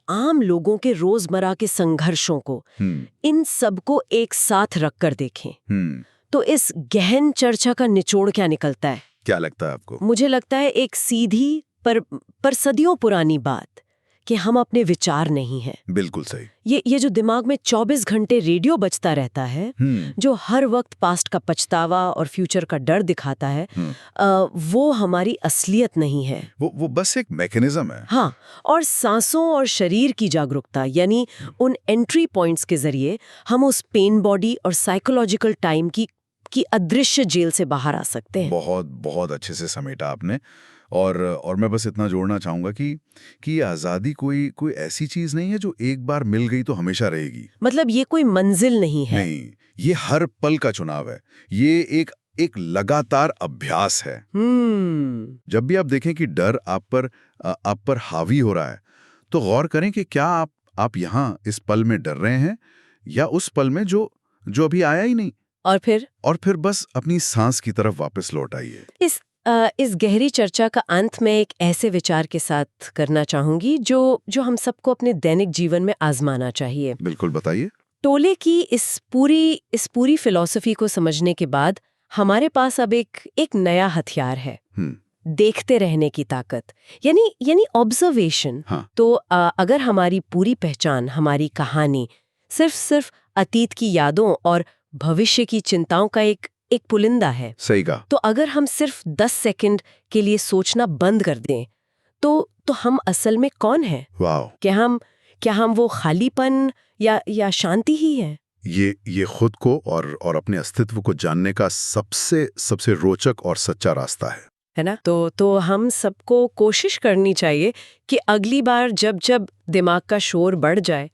C: आम लोगों के रोजमर्रा के संघर्षों को, इन सबको एक साथ रखकर देखें, तो इस गहन चर्चा का निचोड़ क्या निकलता है?
D: क्या लगता है आपको?
C: मुझे लगता है एक सीधी पर सदियों पुरानी बात कि हम अपने विचार नहीं हैं।
D: बिल्कुल सही।
C: ये जो दिमाग में 24 घंटे रेडियो बजता रहता है, जो हर वक्त पास्ट का पछतावा और फ्यूचर का डर दिखाता है, वो हमारी असलियत नहीं है।
D: वो बस एक मैकेनिज्म है।
C: हाँ, और सांसों और शरीर की जागरूकता यानी उन एंट्री पॉइंट्स के जरिए हम उस पेन बॉडी और साइकोलॉजिकल टाइम की अदृश्य जेल से बाहर आ सकते हैं।
D: बहुत बहुत अच्छे से समेटा आपने। और मैं बस इतना जोड़ना चाहूंगा कि आज़ादी कोई ऐसी चीज नहीं है जो एक बार मिल गई तो हमेशा रहेगी।
C: मतलब ये कोई मंजिल नहीं है।
D: नहीं, ये हर पल का चुनाव है। ये एक लगातार अभ्यास है। जब भी आप देखें कि डर आप पर हावी हो रहा है, तो गौर करें कि क्या आप यहाँ इस पल में डर रहे हैं या उस पल में जो अभी आया ही नहीं।
C: और फिर
D: बस अपनी सांस की तरफ वापस लौट आइए।
C: इस गहरी चर्चा का अंत में एक ऐसे विचार के साथ करना चाहूंगी जो हम सबको अपने दैनिक जीवन में आजमाना चाहिए।
D: बिल्कुल, बताइए।
C: टोले की इस पूरी फिलॉसफी को समझने के बाद हमारे पास अब एक नया हथियार है, देखते रहने की ताकत, यानी ऑब्जर्वेशन।
D: हाँ।
C: तो अगर हमारी पूरी पहचान, हमारी कहानी सिर्फ अतीत की यादों और भविष्य की चिंताओं का एक पुलिंदा है,
D: सही कहा।
C: तो अगर हम सिर्फ 10 सेकंड के लिए सोचना बंद कर दें तो हम असल में कौन हैं?
D: वाह।
C: क्या हम वो खालीपन या शांति ही है?
D: ये खुद को और अपने अस्तित्व को जानने का सबसे रोचक और सच्चा रास्ता है
C: ना? तो हम सबको कोशिश करनी चाहिए कि अगली बार जब दिमाग का शोर बढ़ जाए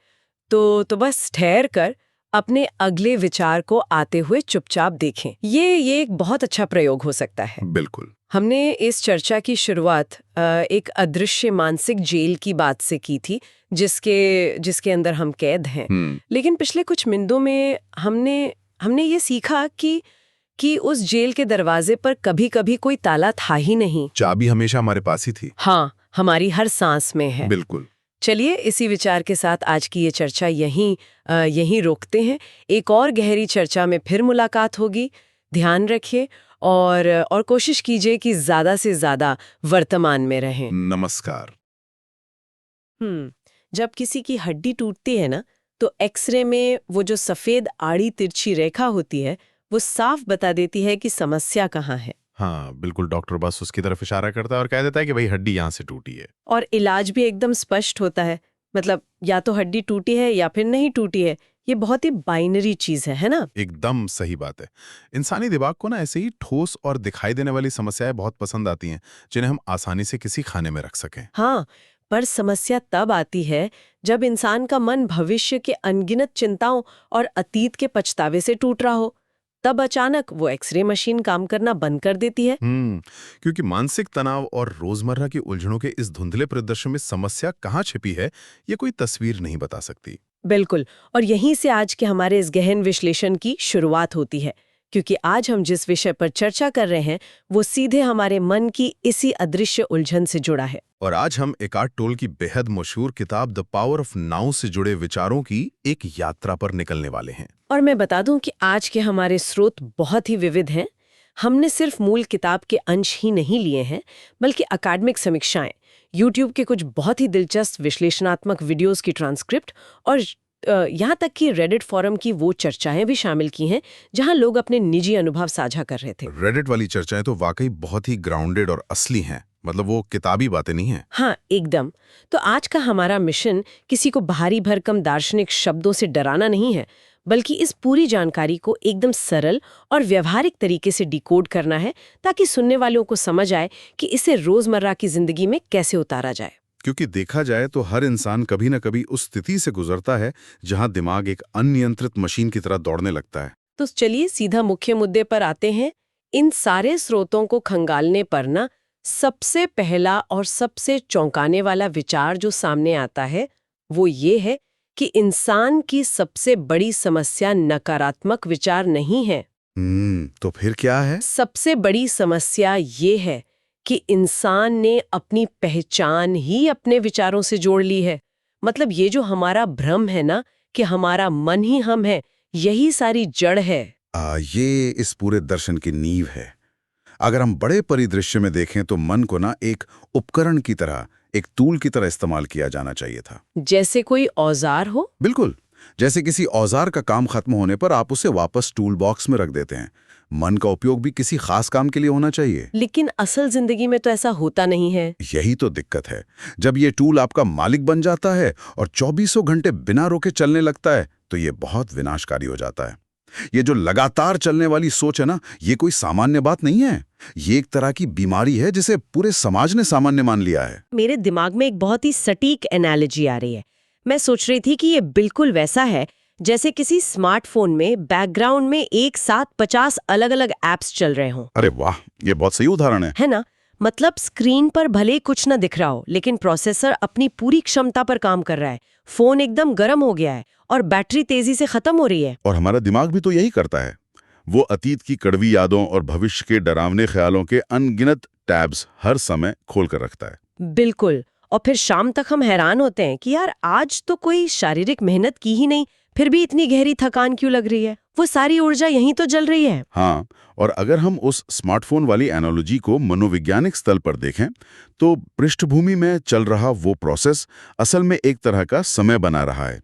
C: तो बस ठहर कर अपने अगले विचार को आते हुए चुपचाप देखें। ये एक बहुत अच्छा प्रयोग हो सकता है।
D: बिल्कुल।
C: हमने इस चर्चा की शुरुआत एक अदृश्य मानसिक जेल की बात से की थी, जिसके अंदर हम कैद हैं। लेकिन पिछले कुछ मिनटों में हमने ये सीखा कि उस जेल के दरवाजे पर कभी कोई ताला था ही नहीं।
D: चाबी हमेशा हमारे पास ही थी।
C: हाँ, हमारी हर सांस में है।
D: बिल्कुल।
C: चलिए इसी विचार के साथ आज की ये चर्चा यहीं रोकते हैं। एक और गहरी चर्चा में फिर मुलाकात होगी। ध्यान रखिए और कोशिश कीजिए कि ज्यादा से ज्यादा वर्तमान में रहें।
D: नमस्कार।
C: जब किसी की हड्डी टूटती है ना, तो एक्सरे में वो जो सफेद आड़ी तिरछी रेखा होती है, वो साफ बता देती है कि समस्या कहाँ है।
E: हाँ बिल्कुल, डॉक्टर बस उसकी तरफ इशारा करता है और कह देता है कि भाई हड्डी यहाँ से टूटी है।
C: और इलाज भी एकदम स्पष्ट होता है, मतलब या तो हड्डी टूटी है या फिर नहीं टूटी है। ये बहुत ही बाइनरी चीज है ना?
E: एकदम सही बात है। इंसानी दिमाग को ना ऐसे ही ठोस और दिखाई देने वाली समस्याएं बहुत पसंद आती हैं, जिन्हें हम आसानी से किसी खाने में रख सकें।
C: हाँ, पर समस्या तब आती है जब इंसान का मन भविष्य के अनगिनत चिंताओं और अतीत के पछतावे से टूट रहा हो। तब अचानक वो एक्सरे मशीन काम करना बंद कर देती है।
E: क्योंकि मानसिक तनाव और रोजमर्रा की उलझनों के इस धुंधले परिदृश्य में समस्या कहाँ छिपी है, ये कोई तस्वीर नहीं बता सकती।
C: बिल्कुल, और यहीं से आज के हमारे इस गहन विश्लेषण की शुरुआत होती है, क्योंकि आज हम जिस विषय पर चर्चा कर रहे हैं वो सीधे हमारे मन की इसी अदृश्य उलझन से जुड़ा है।
E: और आज हम एकार्ट टोल की बेहद मशहूर किताब द पावर ऑफ नाउ से जुड़े विचारों की एक यात्रा पर निकलने वाले हैं।
C: और मैं बता दूं कि आज के हमारे स्रोत बहुत ही विविध हैं। हमने सिर्फ मूल किताब के अंश ही नहीं लिए हैं, बल्कि अकादमिक समीक्षाएं, यूट्यूब के कुछ बहुत ही दिलचस्प विश्लेषणात्मक वीडियोस की ट्रांसक्रिप्ट और यहाँ तक कि रेडिट फोरम की वो चर्चाएं भी शामिल की हैं जहां लोग अपने निजी अनुभव साझा कर रहे थे।
E: रेडिट वाली चर्चाएं तो वाकई बहुत ही ग्राउंडेड और असली हैं, मतलब वो किताबी बातें नहीं हैं।
C: हाँ, एकदम। तो आज का हमारा मिशन किसी को भारी भरकम दार्शनिक शब्दों से डराना नहीं है, बल्कि इस पूरी जानकारी को एकदम सरल और व्यवहारिक तरीके से डिकोड करना है, ताकि सुनने वालों को समझ आए कि इसे रोजमर्रा की जिंदगी में कैसे उतारा जाए।
D: क्योंकि देखा जाए तो हर इंसान कभी न कभी उस स्थिति से गुजरता है जहां दिमाग एक अनियंत्रित मशीन की तरह दौड़ने लगता है।
C: तो चलिए सीधा मुख्य मुद्दे पर आते हैं। इन सारे स्रोतों को खंगालने पर ना, सबसे पहला और सबसे चौंकाने वाला विचार जो सामने आता है वो ये है कि इंसान की सबसे बड़ी समस्या नकारात्मक विचार नहीं है।
D: तो फिर क्या है?
C: सबसे बड़ी समस्या ये है कि इंसान ने अपनी पहचान ही अपने विचारों से जोड़ ली है। मतलब ये जो हमारा भ्रम है ना कि हमारा मन ही हम है, यही सारी जड़ है।
D: ये इस पूरे दर्शन की नींव है। अगर हम बड़े परिदृश्य में देखें तो मन को ना एक उपकरण की तरह, एक टूल की तरह इस्तेमाल किया जाना चाहिए था।
C: जैसे कोई औजार हो?
D: बिल्कुल, जैसे किसी औजार का काम खत्म होने पर आप उसे वापस टूल बॉक्स में रख देते हैं। मन का उपयोग भी किसी खास काम के लिए होना चाहिए।
C: लेकिन असल जिंदगी में तो ऐसा होता नहीं है।
D: यही तो दिक्कत है। जब ये टूल आपका मालिक बन जाता है और 24 घंटे बिना रोके चलने लगता है तो ये बहुत विनाशकारी हो जाता है। ये जो लगातार चलने वाली सोच है ना, ये कोई सामान्य बात नहीं है। ये एक तरह की बीमारी है जिसे पूरे समाज ने सामान्य मान लिया है।
C: मेरे दिमाग में एक बहुत ही सटीक एनालॉजी आ रही है। मैं सोच रही थी कि ये बिल्कुल वैसा है जैसे किसी स्मार्टफोन में बैकग्राउंड में एक साथ 50 अलग-अलग ऐप्स चल रहे हों।
D: अरे वाह, ये बहुत सही उदाहरण है
C: ना? मतलब स्क्रीन पर भले कुछ न दिख रहा हो, लेकिन प्रोसेसर अपनी पूरी क्षमता पर काम कर रहा है। फोन एकदम गर्म हो गया है और बैटरी तेजी से खत्म हो रही है।
D: और हमारा दिमाग भी तो यही करता है। वो अतीत की कड़वी यादों और भविष्य के डरावने ख्यालों के अनगिनत टैब्स हर समय खोल कर रखता है।
C: बिल्कुल। और फिर शाम तक हम हैरान होते हैं कि यार आज तो कोई शारीरिक मेहनत की ही नहीं, फिर भी इतनी गहरी थकान क्यों लग रही है? वो सारी ऊर्जा यहीं तो जल रही है।
D: हाँ, और अगर हम उस स्मार्टफोन वाली एनालॉजी को मनोवैज्ञानिक स्तर पर देखें तो पृष्ठभूमि में चल रहा वो प्रोसेस असल में एक तरह का समय बना रहा है।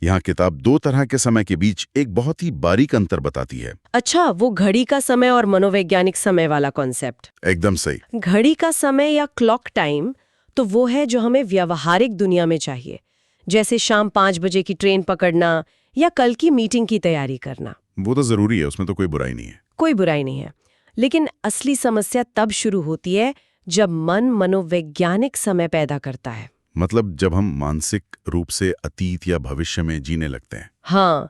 D: यहाँ किताब दो तरह के समय के बीच एक बहुत ही बारीक अंतर बताती है।
C: अच्छा, वो घड़ी का समय और मनोवैज्ञानिक समय वाला कॉन्सेप्ट।
D: एकदम सही।
C: घड़ी का समय या क्लॉक टाइम तो वो है जो हमें व्यावहारिक दुनिया में चाहिए, जैसे शाम 5 बजे की ट्रेन पकड़ना या कल की मीटिंग की तैयारी करना।
D: वो तो जरूरी है, उसमें तो कोई बुराई नहीं है।
C: कोई बुराई नहीं है, लेकिन असली समस्या तब शुरू होती है जब मन मनोवैज्ञानिक समय पैदा करता है।
D: मतलब जब हम मानसिक रूप से अतीत या भविष्य में जीने लगते हैं।
C: हाँ,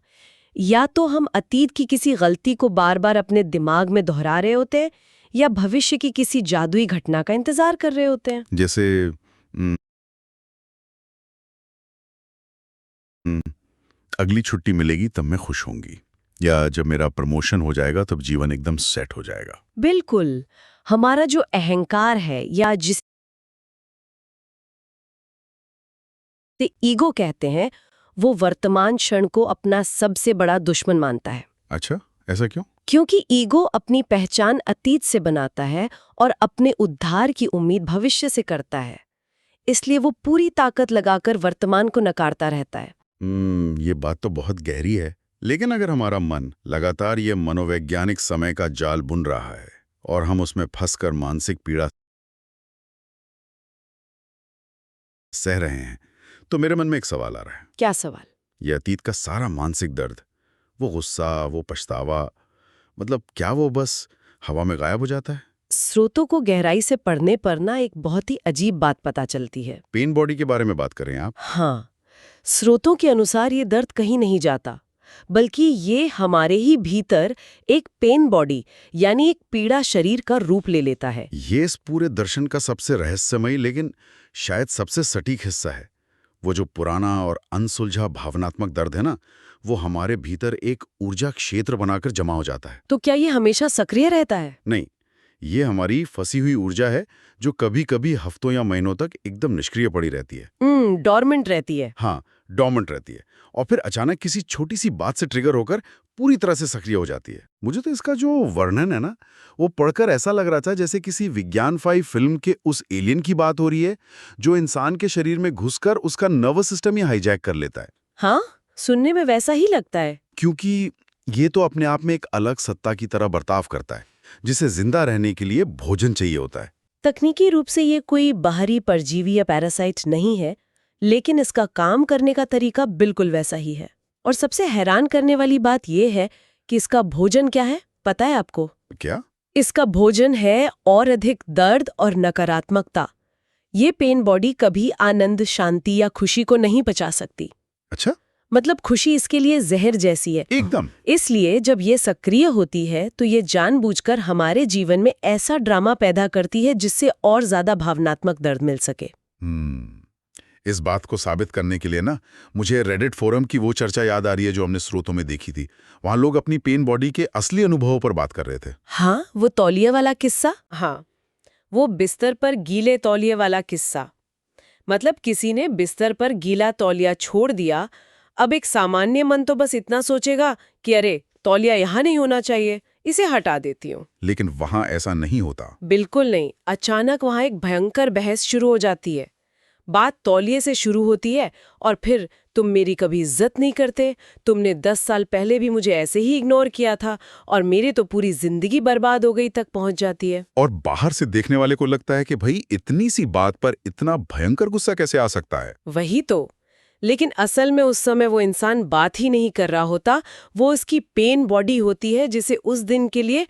C: या तो हम अतीत की किसी गलती को बार बार अपने दिमाग में दोहरा रहे होते हैं या भविष्य की किसी जादुई घटना का इंतजार कर रहे होते हैं।
D: जैसे अगली छुट्टी मिलेगी तब मैं खुश होंगी, या जब मेरा प्रमोशन हो जाएगा तब जीवन एकदम सेट हो जाएगा।
C: बिल्कुल। हमारा जो अहंकार है या जिसे ईगो कहते हैं, वो वर्तमान क्षण को अपना सबसे बड़ा दुश्मन मानता है।
D: अच्छा, ऐसा क्यों?
C: क्योंकि ईगो अपनी पहचान अतीत से बनाता है और अपने उद्धार की उम्मीद भविष्य से करता है। इसलिए वो पूरी ताकत लगाकर वर्तमान को नकारता रहता है।
D: ये बात तो बहुत गहरी है। लेकिन अगर हमारा मन लगातार ये मनोवैज्ञानिक समय का जाल बुन रहा है और हम उसमें फंसकर मानसिक पीड़ा सह रहे हैं, तो मेरे मन में एक सवाल आ रहा है।
C: क्या सवाल?
D: ये अतीत का सारा मानसिक दर्द, वो गुस्सा, वो पछतावा, मतलब क्या वो बस हवा में गायब हो जाता है?
C: स्रोतों को गहराई से पढ़ने पर ना एक बहुत ही अजीब बात पता चलती है।
D: पेन बॉडी के बारे में बात करें आप?
C: हाँ, स्रोतों के अनुसार ये दर्द कहीं नहीं जाता, बल्कि ये हमारे ही भीतर एक पेन बॉडी यानी एक पीड़ा शरीर का रूप ले लेता है।
D: ये इस पूरे दर्शन का सबसे रहस्यमयी लेकिन शायद सबसे सटीक हिस्सा है। वो जो पुराना और अनसुलझा भावनात्मक दर्द है ना, वो हमारे भीतर एक ऊर्जा क्षेत्र बनाकर जमा हो जाता है।
C: तो क्या ये हमेशा सक्रिय रहता है?
D: नहीं, ये हमारी फंसी हुई ऊर्जा है जो कभी कभी हफ्तों या महीनों तक एकदम निष्क्रिय पड़ी रहती है।
C: डॉर्मेंट रहती है।
D: हाँ, डॉर्मेंट रहती है, और फिर अचानक किसी छोटी सी बात से ट्रिगर होकर पूरी तरह से सक्रिय हो जाती है। मुझे तो इसका जो वर्णन है ना, वो पढ़कर ऐसा लग रहा था जैसे किसी विज्ञान-फाई फिल्म के उस एलियन की बात हो रही है जो इंसान के शरीर में घुसकर उसका नर्वस सिस्टम ही हाईजैक कर लेता है।
C: हाँ, सुनने में वैसा ही लगता है।
D: क्योंकि ये तो अपने आप में एक अलग सत्ता की तरह बर्ताव करता है, जिसे जिंदा रहने के लिए भोजन चाहिए होता है।
C: तकनीकी रूप से ये कोई बाहरी परजीवी या पैरासाइट नहीं है, लेकिन इसका काम करने का तरीका बिल्कुल वैसा ही है। और सबसे हैरान करने वाली बात यह है कि इसका भोजन क्या है, पता है आपको?
D: क्या?
C: इसका भोजन है और अधिक दर्द और नकारात्मकता। ये पेन बॉडी कभी आनंद, शांति या खुशी को नहीं पचा सकती।
D: अच्छा?
C: मतलब खुशी इसके लिए जहर जैसी है
D: एकदम।
C: इसलिए जब ये सक्रिय होती है तो ये जानबूझकर हमारे जीवन में ऐसा ड्रामा पैदा करती है जिससे और ज्यादा भावनात्मक दर्द मिल सके।
D: इस बात को साबित करने के लिए ना, मुझे रेडिट फोरम की वो चर्चा याद आ रही है जो हमने स्रोतों में देखी थी। वहां लोग अपनी पेन बॉडी के असली अनुभवों पर बात कर रहे थे।
C: हाँ, वो तौलिया वाला किस्सा। हाँ, वो बिस्तर पर गीले तौलिए वाला किस्सा। मतलब किसी ने बिस्तर पर गीला तौलिया छोड़ दिया। अब एक सामान्य मन तो बस इतना सोचेगा कि अरे तौलिया यहाँ नहीं होना चाहिए, इसे हटा देती हूँ।
D: लेकिन वहां ऐसा नहीं होता।
C: बिल्कुल नहीं। अचानक वहां एक भयंकर बहस शुरू हो जाती है। बात तौलिए से शुरू होती है और फिर तुम मेरी कभी इज्जत नहीं करते, तुमने 10 साल पहले भी मुझे ऐसे ही इग्नोर किया था और मेरी तो पूरी जिंदगी बर्बाद हो गई तक पहुंच जाती है।
D: और बाहर से देखने वाले को लगता है कि भाई इतनी सी बात पर इतना भयंकर गुस्सा कैसे आ सकता है।
C: वही तो। लेकिन असल में उस समय वो इंसान बात ही नहीं कर रहा होता, वो उसकी पेन बॉडी होती है जिसे उस दिन के लिए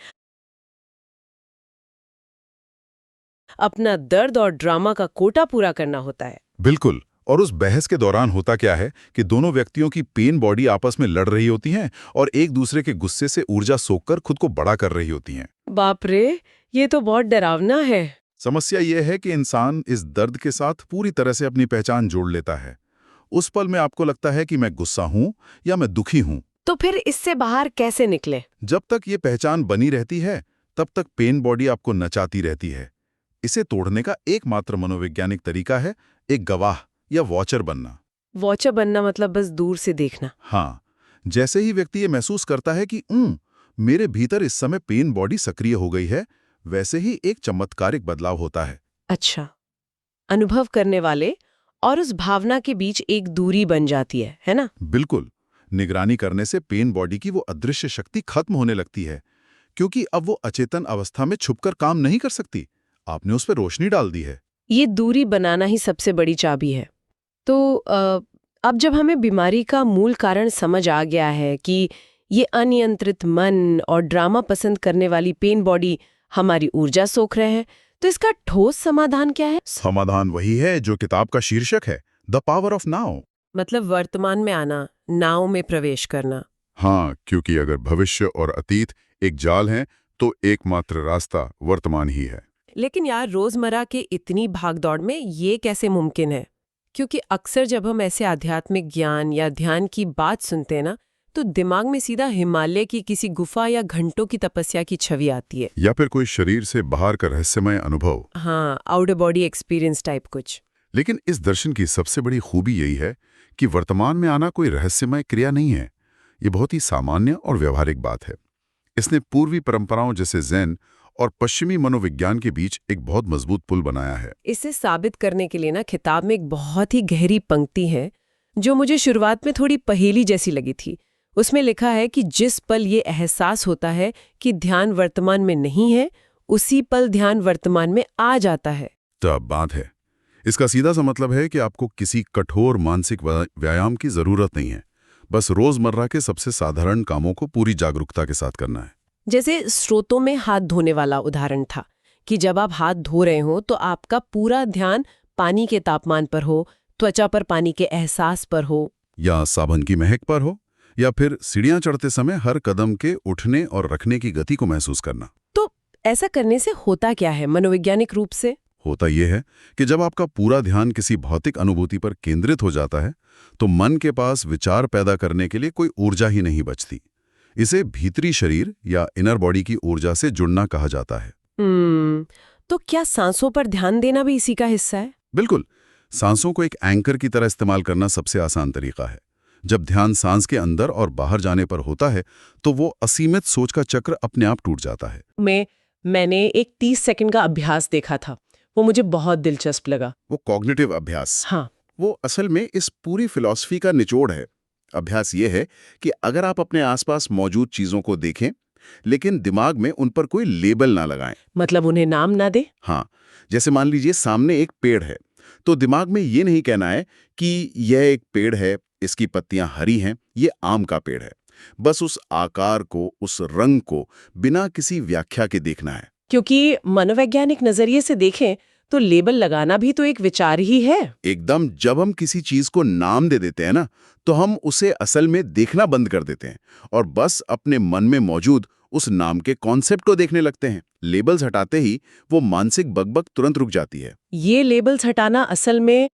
C: अपना दर्द और ड्रामा का कोटा पूरा करना होता है।
D: बिल्कुल। और उस बहस के दौरान होता क्या है कि दोनों व्यक्तियों की पेन बॉडी आपस में लड़ रही होती हैं और एक दूसरे के गुस्से से ऊर्जा सोखकर खुद को बड़ा कर रही होती हैं।
C: बाप रे, ये तो बहुत डरावना है।
D: समस्या यह है कि इंसान इस दर्द के साथ पूरी तरह से अपनी पहचान जोड़ लेता है। उस पल में आपको लगता है कि मैं गुस्सा हूं या मैं दुखी हूं।
C: तो फिर इससे बाहर कैसे निकले?
D: जब तक ये पहचान बनी रहती है तब तक पेन बॉडी आपको नचाती रहती है। इसे तोड़ने का एकमात्र मनोवैज्ञानिक तरीका है एक गवाह या वॉचर बनना।
C: वॉचर बनना मतलब बस दूर से देखना?
D: हाँ, जैसे ही व्यक्ति ये महसूस करता है कि मेरे भीतर इस समय पेन बॉडी सक्रिय हो गई है, वैसे ही एक चमत्कारिक बदलाव होता है।
C: अच्छा, अनुभव करने वाले और उस भावना के बीच एक दूरी बन जाती है ना?
D: बिल्कुल। निगरानी करने से पेन बॉडी की वो अदृश्य शक्ति खत्म होने लगती है, क्योंकि अब वो अचेतन अवस्था में छुपकर काम नहीं कर सकती। आपने उस पर रोशनी डाल दी है।
C: ये दूरी बनाना ही सबसे बड़ी चाबी है। तो अब जब हमें बीमारी का मूल कारण समझ आ गया है कि ये अनियंत्रित मन और ड्रामा पसंद करने वाली पेन बॉडी हमारी ऊर्जा सोख रहे हैं, तो इसका ठोस समाधान क्या है?
D: समाधान वही है जो किताब का शीर्षक है, द पावर ऑफ नाउ।
C: मतलब वर्तमान में आना, नाव में प्रवेश करना।
D: हाँ, क्योंकि अगर भविष्य और अतीत एक जाल हैं, तो एकमात्र रास्ता वर्तमान ही है।
C: लेकिन यार, रोजमर्रा के इतनी भागदौड़ में ये कैसे मुमकिन है? क्योंकि अक्सर जब हम ऐसे आध्यात्मिक ज्ञान या ध्यान की बात सुनते हैं ना, तो दिमाग में सीधा हिमालय की किसी गुफा या घंटों की तपस्या की छवि आती है,
D: या फिर कोई शरीर से बाहर का रहस्यमय अनुभव।
C: हाँ, आउटर बॉडी एक्सपीरियंस टाइप कुछ।
D: लेकिन इस दर्शन की सबसे बड़ी खूबी यही है कि वर्तमान में आना कोई रहस्यमय क्रिया नहीं है। ये बहुत ही सामान्य और व्यवहारिक बात है। इसने पूर्वी परंपराओं जैसे ज़ेन और पश्चिमी मनोविज्ञान के बीच एक बहुत मजबूत पुल बनाया है।
C: इसे साबित करने के लिए ना किताब में एक बहुत ही गहरी पंक्ति है जो मुझे शुरुआत में थोड़ी पहेली जैसी लगी थी। उसमें लिखा है कि जिस पल ये एहसास होता है कि ध्यान वर्तमान में नहीं है, उसी पल ध्यान वर्तमान में आ जाता है।
D: तो अब बात है, इसका सीधा सा मतलब है कि आपको किसी कठोर मानसिक व्यायाम की जरूरत नहीं है। बस रोजमर्रा के सबसे साधारण कामों को पूरी जागरूकता के साथ करना है।
C: जैसे स्रोतों में हाथ धोने वाला उदाहरण था कि जब आप हाथ धो रहे हो तो आपका पूरा ध्यान पानी के तापमान पर हो, त्वचा पर पानी के एहसास पर हो,
D: या साबुन की महक पर हो, या फिर सीढ़ियां चढ़ते समय हर कदम के उठने और रखने की गति को महसूस करना।
C: तो ऐसा करने से होता क्या है मनोवैज्ञानिक रूप से?
D: होता यह है कि जब आपका पूरा ध्यान किसी भौतिक अनुभूति पर केंद्रित हो जाता है, तो मन के पास विचार पैदा करने के लिए कोई ऊर्जा ही नहीं बचती। इसे भीतरी शरीर या इनर बॉडी की ऊर्जा से जुड़ना कहा जाता है।
C: तो क्या सांसों पर ध्यान देना भी इसी का हिस्सा है?
D: बिल्कुल। सांसों को एक एंकर की तरह इस्तेमाल करना सबसे आसान तरीका है। जब ध्यान सांस के अंदर और बाहर जाने पर होता है, तो वो असीमित सोच का चक्र अपने आप टूट जाता है।
C: मैंने एक 30 सेकंड का अभ्यास देखा था, वो मुझे बहुत दिलचस्प लगा।
D: वो कॉग्निटिव अभ्यास।
C: हाँ,
D: वो असल में इस पूरी फिलॉसफी का निचोड़ है। अभ्यास ये है कि अगर आप अपने आसपास मौजूद चीजों को देखें, लेकिन दिमाग में उन पर कोई लेबल ना लगाएं।
C: मतलब उन्हें नाम ना दे?
D: हाँ, जैसे मान लीजिए सामने एक पेड़ है, तो दिमाग में ये नहीं कहना है कि यह एक पेड़ है, इसकी पत्तियां हरी हैं, ये आम का पेड़ है। बस उस आकार को, उस रंग को बिना किसी व्याख्या के देखना है।
C: क्योंकि मनोवैज्ञानिक नजरिए से देखें तो लेबल लगाना भी तो एक विचार ही है।
D: एकदम। जब हम किसी चीज को नाम दे देते हैं ना, तो हम उसे असल में देखना बंद कर देते हैं और बस अपने मन में मौजूद उस नाम के कॉन्सेप्ट को देखने लगते हैं। लेबल्स हटाते ही वो मानसिक बकबक तुरंत रुक जाती है।
C: ये लेबल्स हटाना असल में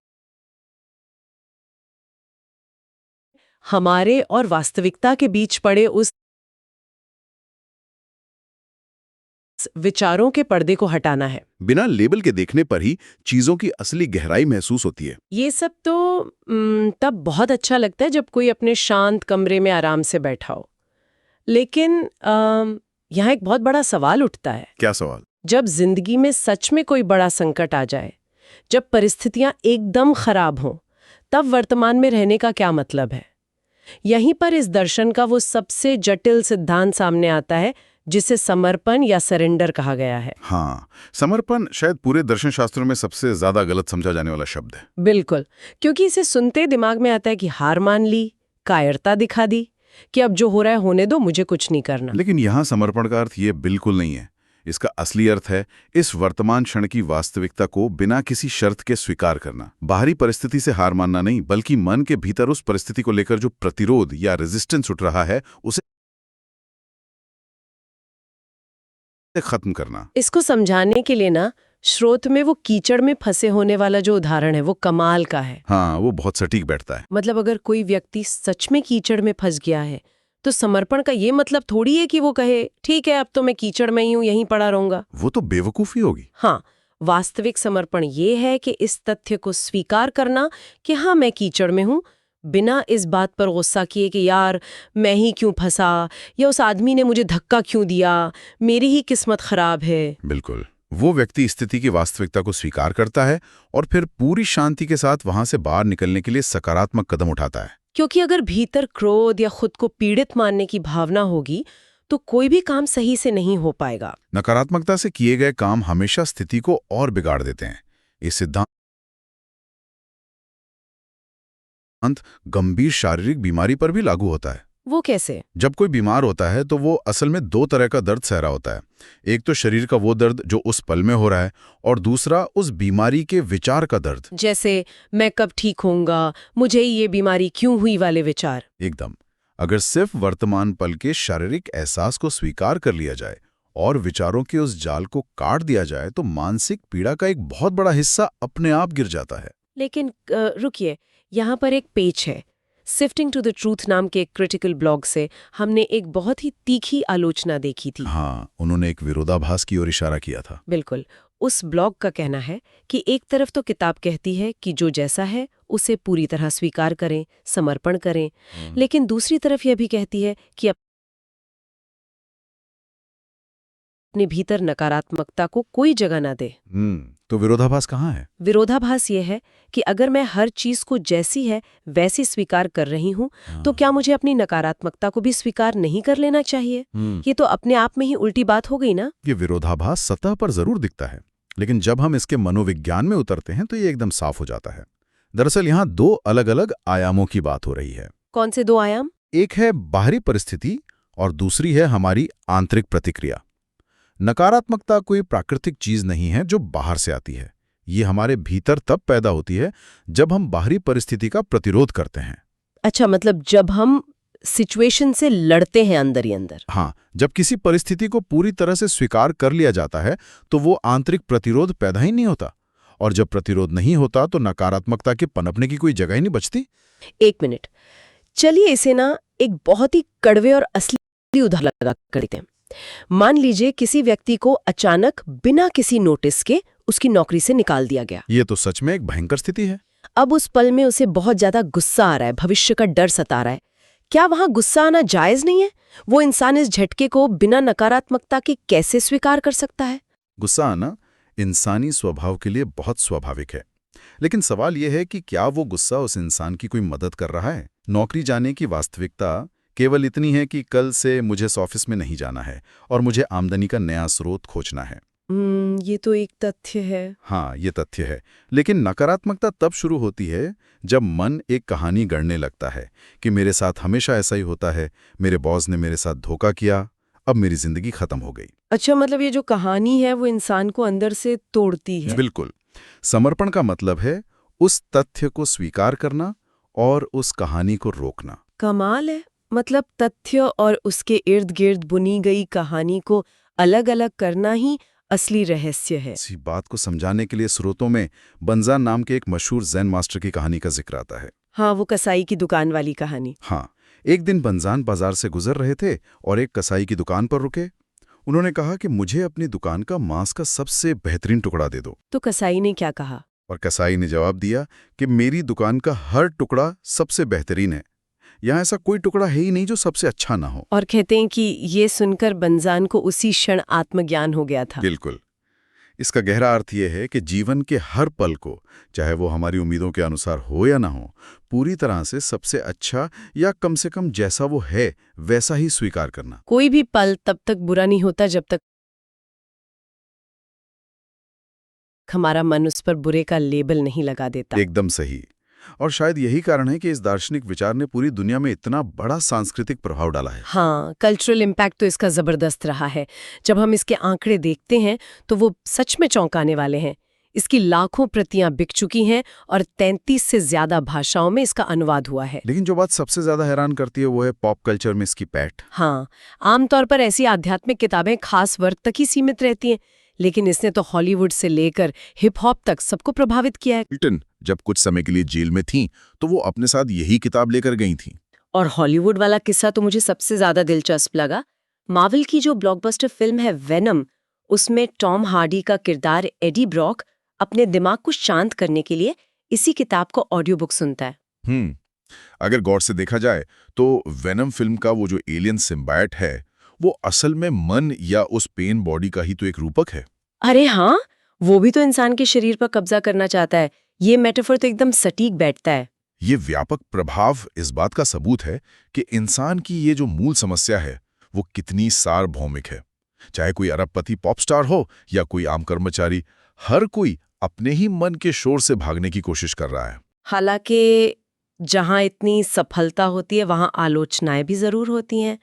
C: हमारे और वास्तविकता के बीच पड़े उस विचारों के पर्दे को हटाना है।
D: बिना लेबल के देखने पर ही चीजों की असली गहराई महसूस होती है।
C: ये सब तो तब बहुत अच्छा लगता है जब कोई अपने शांत कमरे में आराम से बैठा हो। लेकिन यहाँ एक बहुत बड़ा सवाल उठता है।
D: क्या सवाल?
C: जब जिंदगी में सच में कोई बड़ा संकट आ जाए, जब परिस्थितियां एकदम खराब हों, तब वर्तमान में रहने का क्या मतलब है? यहीं पर इस दर्शन का वो सबसे जटिल सिद्धांत सामने आता है जिसे समर्पण या सरेंडर कहा गया है।
D: हाँ, समर्पण शायद पूरे दर्शन शास्त्रों में सबसे ज्यादा गलत समझा जाने वाला शब्द है।
C: बिल्कुल, क्योंकि इसे सुनते दिमाग में आता है कि हार मान ली, कायरता दिखा दी, कि अब जो हो रहा है होने दो, मुझे कुछ नहीं करना।
D: लेकिन यहाँ समर्पण का अर्थ ये बिल्कुल नहीं है। इसका असली अर्थ है इस वर्तमान क्षण की वास्तविकता को बिना किसी शर्त के स्वीकार करना। बाहरी परिस्थिति से हार मानना नहीं, बल्कि मन के भीतर उस परिस्थिति को लेकर जो प्रतिरोध या रेजिस्टेंस उठ रहा है उसे खत्म करना।
C: इसको समझाने के लिए ना, स्रोत में वो कीचड़ में फंसे होने वाला जो उदाहरण है वो कमाल का है।
D: हाँ, वो बहुत सटीक बैठता है।
C: मतलब अगर कोई व्यक्ति सच में कीचड़ में फंस गया है, तो समर्पण का ये मतलब थोड़ी है कि वो कहे ठीक है अब तो मैं कीचड़ में ही हूं, यहीं पड़ा रहूंगा।
D: वो तो बेवकूफी होगी।
C: हाँ, वास्तविक समर्पण ये है कि इस तथ्य को स्वीकार करना कि हाँ मैं कीचड़ में हूं, बिना इस बात पर गुस्सा किए कि यार मैं ही क्यों फंसा, या उस आदमी ने मुझे धक्का क्यों दिया, मेरी ही किस्मत खराब है।
D: बिल्कुल, वो व्यक्ति स्थिति की वास्तविकता को स्वीकार करता है और फिर पूरी शांति के साथ वहां से बाहर निकलने के लिए सकारात्मक कदम उठाता है।
C: क्योंकि अगर भीतर क्रोध या खुद को पीड़ित मानने की भावना होगी तो कोई भी काम सही से नहीं हो पाएगा।
D: नकारात्मकता से किए गए काम हमेशा स्थिति को और बिगाड़ देते हैं। इस सिद्धांत गंभीर शारीरिक बीमारी पर भी लागू होता है।
C: वो कैसे?
D: जब कोई बीमार होता है तो वो असल में दो तरह का दर्द सह रहा होता है। एक तो शरीर का वो दर्द जो उस पल में हो रहा है, और दूसरा उस बीमारी के विचार का दर्द,
C: जैसे मैं कब ठीक होऊंगा, मुझे ये बीमारी क्यों हुई वाले विचार।
D: एकदम। अगर सिर्फ वर्तमान पल के शारीरिक एहसास को स्वीकार कर लिया जाए और विचारों के उस जाल को काट दिया जाए तो मानसिक पीड़ा का एक बहुत बड़ा हिस्सा अपने आप गिर जाता है।
C: लेकिन रुकिए, यहाँ पर एक पेच है। सिफ्टिंग टू द ट्रूथ नाम के एक क्रिटिकल ब्लॉग से हमने एक बहुत ही तीखी आलोचना देखी थी।
D: हाँ, उन्होंने एक विरोधाभास की ओर इशारा किया था।
C: बिल्कुल। उस ब्लॉग का कहना है कि एक तरफ तो किताब कहती है कि जो जैसा है उसे पूरी तरह स्वीकार करें, समर्पण करें, लेकिन दूसरी तरफ यह भी कहती है कि अपने भीतर नकारात्मकता को कोई जगह ना दे।
D: तो विरोधाभास कहाँ है?
C: विरोधाभास ये है कि अगर मैं हर चीज को जैसी है वैसी स्वीकार कर रही हूँ, तो क्या मुझे अपनी नकारात्मकता को भी स्वीकार नहीं कर लेना चाहिए? ये तो अपने आप में ही उल्टी बात हो गई ना।
D: ये विरोधाभास सतह पर जरूर दिखता है, लेकिन जब हम इसके मनोविज्ञान में उतरते हैं तो ये एकदम साफ हो जाता है। दरअसल यहाँ दो अलग अलग आयामों की बात हो रही है।
C: कौन से दो आयाम?
D: एक है बाहरी परिस्थिति और दूसरी है हमारी आंतरिक प्रतिक्रिया। नकारात्मकता कोई प्राकृतिक चीज नहीं है जो बाहर से आती है। ये हमारे भीतर तब पैदा होती है जब हम बाहरी परिस्थिति का प्रतिरोध करते हैं।
C: अच्छा, मतलब जब हम सिचुएशन से लड़ते हैं अंदर ही अंदर।
D: हाँ, जब किसी परिस्थिति को पूरी तरह से स्वीकार कर लिया जाता है तो वो आंतरिक प्रतिरोध पैदा ही नहीं होता, और जब प्रतिरोध नहीं होता तो नकारात्मकता के पनपने की कोई जगह ही नहीं बचती।
C: एक मिनट, चलिए इसे ना एक बहुत ही कड़वे और असली उदाहरण लगा कर देते हैं। मान लीजिए किसी व्यक्ति को अचानक बिना किसी नोटिस के उसकी नौकरी से निकाल दिया गया।
D: ये तो सच में एक भयंकर स्थिति है।
C: अब उस पल में उसे बहुत ज्यादा गुस्सा आ रहा है, भविष्य का डर सता रहा है। क्या वहां गुस्सा आना जायज नहीं है? वो इंसान इस झटके को बिना नकारात्मकता के कैसे स्वीकार कर सकता है?
D: गुस्सा आना इंसानी स्वभाव के लिए बहुत स्वाभाविक है, लेकिन सवाल यह है कि क्या वो गुस्सा उस इंसान की कोई मदद कर रहा है? नौकरी जाने की वास्तविकता केवल इतनी है कि कल से मुझे इस ऑफिस में नहीं जाना है और मुझे आमदनी का नया स्रोत खोजना है।
C: ये तो एक तथ्य है।
D: हाँ, ये तथ्य है, लेकिन नकारात्मकता तब शुरू होती है जब मन एक कहानी गढ़ने लगता है कि मेरे साथ हमेशा ऐसा ही होता है, मेरे बॉस ने मेरे साथ धोखा किया, अब मेरी जिंदगी खत्म हो गई।
C: अच्छा, मतलब ये जो कहानी है वो इंसान को अंदर से तोड़ती है।
D: बिल्कुल। समर्पण का मतलब है उस तथ्य को स्वीकार करना और उस कहानी को रोकना।
C: कमाल है। मतलब तथ्य और उसके इर्द गिर्द बुनी गई कहानी को अलग अलग करना ही असली रहस्य है।
D: इसी बात को समझाने के लिए स्रोतों में बंजान नाम के एक मशहूर ज़ेन मास्टर की कहानी का जिक्र आता है।
C: हाँ, वो कसाई की दुकान वाली कहानी।
D: हाँ, एक दिन बंजान बाजार से गुजर रहे थे और एक कसाई की दुकान पर रुके। उन्होंने कहा कि मुझे अपनी दुकान का मांस का सबसे बेहतरीन टुकड़ा दे दो।
C: तो कसाई ने क्या कहा?
D: और कसाई ने जवाब दिया कि मेरी दुकान का हर टुकड़ा सबसे बेहतरीन है, यहाँ ऐसा कोई टुकड़ा है ही नहीं जो सबसे अच्छा ना हो।
C: और कहते हैं कि ये सुनकर बंजान को उसी क्षण आत्मज्ञान हो गया था।
D: बिल्कुल। इसका गहरा अर्थ ये है कि जीवन के हर पल को, चाहे वो हमारी उम्मीदों के अनुसार हो या ना हो, पूरी तरह से सबसे अच्छा या कम से कम जैसा वो है वैसा ही स्वीकार करना।
C: कोई भी पल तब तक बुरा नहीं होता जब तक हमारा मन उस पर बुरे का लेबल नहीं लगा देता।
D: एकदम सही। और शायद यही कारण है कि इस दार्शनिक विचार ने पूरी दुनिया में इतना बड़ा सांस्कृतिक प्रभाव डाला है।
C: हाँ, कल्चरल इम्पैक्ट तो इसका जबरदस्त रहा है। जब हम इसके आंकड़े देखते हैं तो वो सच में चौंकाने वाले हैं। इसकी लाखों प्रतियां बिक चुकी हैं और 33 से ज्यादा भाषाओं में इसका अनुवाद हुआ है।
D: लेकिन जो बात सबसे ज्यादा हैरान करती है वो है पॉप कल्चर में इसकी पैठ।
C: हाँ, आमतौर पर ऐसी आध्यात्मिक किताबें खास वर्ग तक ही सीमित रहती हैं, लेकिन इसने तो हॉलीवुड से लेकर हिप हॉप तक सबको प्रभावित किया है।
E: मिल्टन जब कुछ समय के लिए जेल में थीं, तो वो अपने साथ यही किताब लेकर गई थीं।
C: और हॉलीवुड वाला किस्सा तो मुझे सबसे ज्यादा दिलचस्प लगा। मार्वल की जो ब्लॉकबस्टर फिल्म है वेनम, उसमें टॉम हार्डी का किरदार एडी ब्रॉक अपने दिमाग को शांत करने के लिए इसी किताब को ऑडियो बुक सुनता है।
E: अगर गौर से देखा जाए तो वेनम फिल्म का वो जो एलियन सिम्बायट है, वो असल में मन या उस पेन बॉडी का ही तो एक रूपक है।
C: अरे हाँ, वो भी तो इंसान के शरीर पर कब्जा करना चाहता है। ये मेटाफर तो एकदम सटीक बैठता है।
E: ये व्यापक प्रभाव इस बात का सबूत है कि इंसान की ये जो मूल समस्या है वो कितनी सार्वभौमिक है। चाहे कोई अरबपति पॉप स्टार हो या कोई आम कर्मचारी, हर कोई अपने ही मन के शोर से भागने की कोशिश कर रहा है।
C: हालांकि जहां इतनी सफलता होती है वहां आलोचनाएं भी जरूर होती हैं।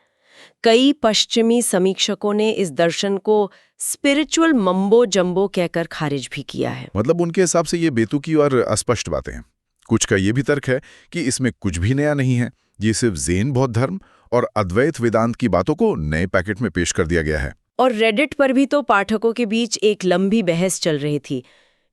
C: कई पश्चिमी समीक्षकों ने इस दर्शन को स्पिरिचुअल मम्बो जम्बो कहकर खारिज भी किया है।
E: मतलब उनके हिसाब से ये बेतुकी और अस्पष्ट बातें हैं। कुछ का ये भी तर्क है कि इसमें कुछ भी नया नहीं है, ये सिर्फ जैन बौद्ध धर्म और अद्वैत वेदांत की बातों को नए पैकेट में पेश कर दिया गया है।
C: और रेडिट पर भी तो पाठकों के बीच एक लंबी बहस चल रही थी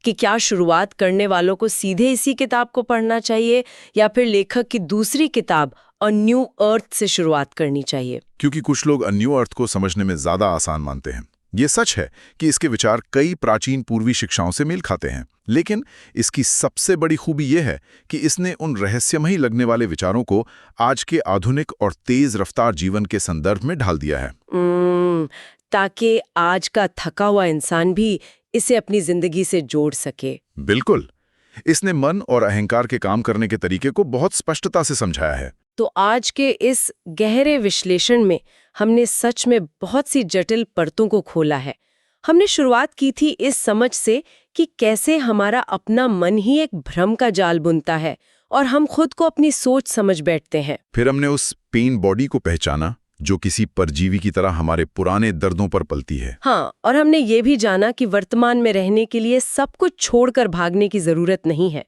C: कि क्या शुरुआत करने वालों को सीधे इसी किताब को पढ़ना चाहिए या फिर लेखक की दूसरी किताब अ न्यू अर्थ से शुरुआत करनी चाहिए।
E: क्योंकि कुछ लोग अ न्यू अर्थ को समझने में ज्यादा आसान मानते हैं। ये सच है कि इसके विचार कई प्राचीन पूर्वी शिक्षाओं से मेल खाते हैं, लेकिन इसकी सबसे बड़ी खूबी यह है कि इसने उन रहस्यमयी लगने वाले विचारों को आज के आधुनिक और तेज रफ्तार जीवन के संदर्भ में ढाल दिया है।
C: ताकि आज का थका हुआ इंसान भी इसे अपनी जिंदगी से जोड़ सके।
E: बिल्कुल, इसने मन और अहंकार के काम करने के तरीके को बहुत स्पष्टता से समझाया है।
C: तो आज के इस गहरे विश्लेषण में हमने सच में बहुत सी जटिल परतों को खोला है। हमने शुरुआत की थी इस समझ से कि कैसे हमारा अपना मन ही एक भ्रम का जाल बुनता है और हम खुद को अपनी सोच समझ बैठते हैं।
E: फिर हमने उस पेन बॉडी को पहचाना जो किसी परजीवी की तरह हमारे पुराने दर्दों पर पलती है।
C: हाँ, और हमने ये भी जाना कि वर्तमान में रहने के लिए सब कुछ छोड़कर भागने की जरूरत नहीं है,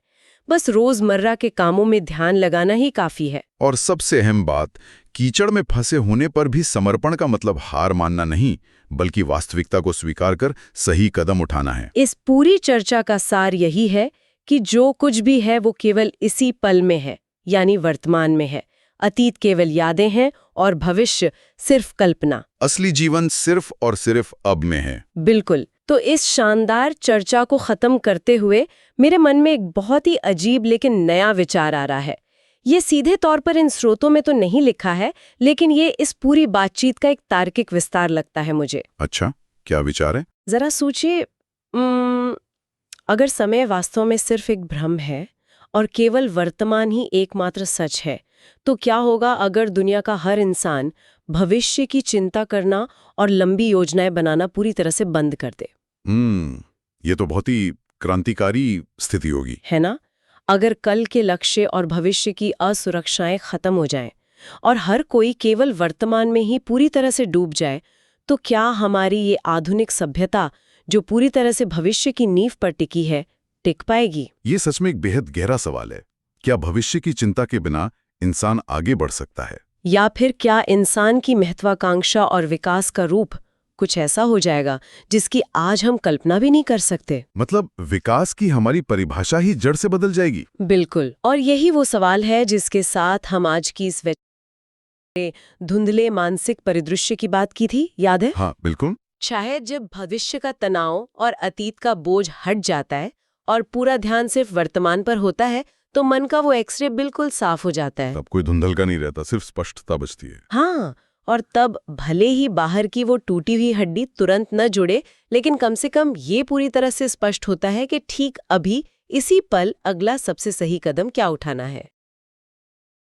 C: बस रोजमर्रा के कामों में ध्यान लगाना ही काफी है।
E: और सबसे अहम बात, कीचड़ में फंसे होने पर भी समर्पण का मतलब हार मानना नहीं, बल्कि वास्तविकता को स्वीकार कर सही कदम उठाना है।
C: इस पूरी चर्चा का सार यही है कि जो कुछ भी है वो केवल इसी पल में है, यानी वर्तमान में है। अतीत केवल यादें हैं और भविष्य सिर्फ कल्पना।
E: असली जीवन सिर्फ और सिर्फ अब में है।
C: बिल्कुल। तो इस शानदार चर्चा को खत्म करते हुए मेरे मन में एक बहुत ही अजीब लेकिन नया विचार आ रहा है। ये सीधे तौर पर इन स्रोतों में तो नहीं लिखा है, लेकिन ये इस पूरी बातचीत का एक तार्किक विस्तार लगता है मुझे।
E: अच्छा, क्या विचार है?
C: जरा सोचिए, अगर समय वास्तव में सिर्फ एक भ्रम है और केवल वर्तमान ही एकमात्र सच है, तो क्या होगा अगर दुनिया का हर इंसान भविष्य की चिंता करना और लंबी योजनाएं बनाना पूरी तरह से बंद कर दे?
E: ये तो बहुत ही क्रांतिकारी स्थिति होगी,
C: है ना? अगर कल के लक्ष्य और भविष्य की असुरक्षाएं खत्म हो जाएं और हर कोई केवल वर्तमान में ही पूरी तरह से डूब जाए, तो क्या हमारी ये आधुनिक सभ्यता जो पूरी तरह से भविष्य की नींव पर टिकी है, टिक पाएगी?
E: ये सच में एक बेहद गहरा सवाल है। क्या भविष्य की चिंता के बिना इंसान आगे बढ़ सकता है?
C: या फिर क्या इंसान की महत्वाकांक्षा और विकास का रूप कुछ ऐसा हो जाएगा जिसकी आज हम कल्पना भी नहीं कर सकते?
E: मतलब विकास की हमारी परिभाषा ही जड़ से बदल जाएगी।
C: बिल्कुल। और यही वो सवाल है जिसके साथ हम आज की इस धुंधले मानसिक परिदृश्य की बात की थी, याद है?
E: हाँ, बिल्कुल।
C: शायद जब भविष्य का तनाव और अतीत का बोझ हट जाता है और पूरा ध्यान सिर्फ वर्तमान पर होता है, तो मन का वो एक्सरे बिल्कुल साफ हो जाता है।
E: तब कोई धुंधल का नहीं रहता, सिर्फ स्पष्टता बचती है।
C: हाँ, और तब भले ही बाहर की वो टूटी हुई हड्डी तुरंत न जुड़े, लेकिन कम से कम ये पूरी तरह से स्पष्ट होता है कि ठीक अभी इसी पल अगला सबसे सही कदम क्या उठाना है।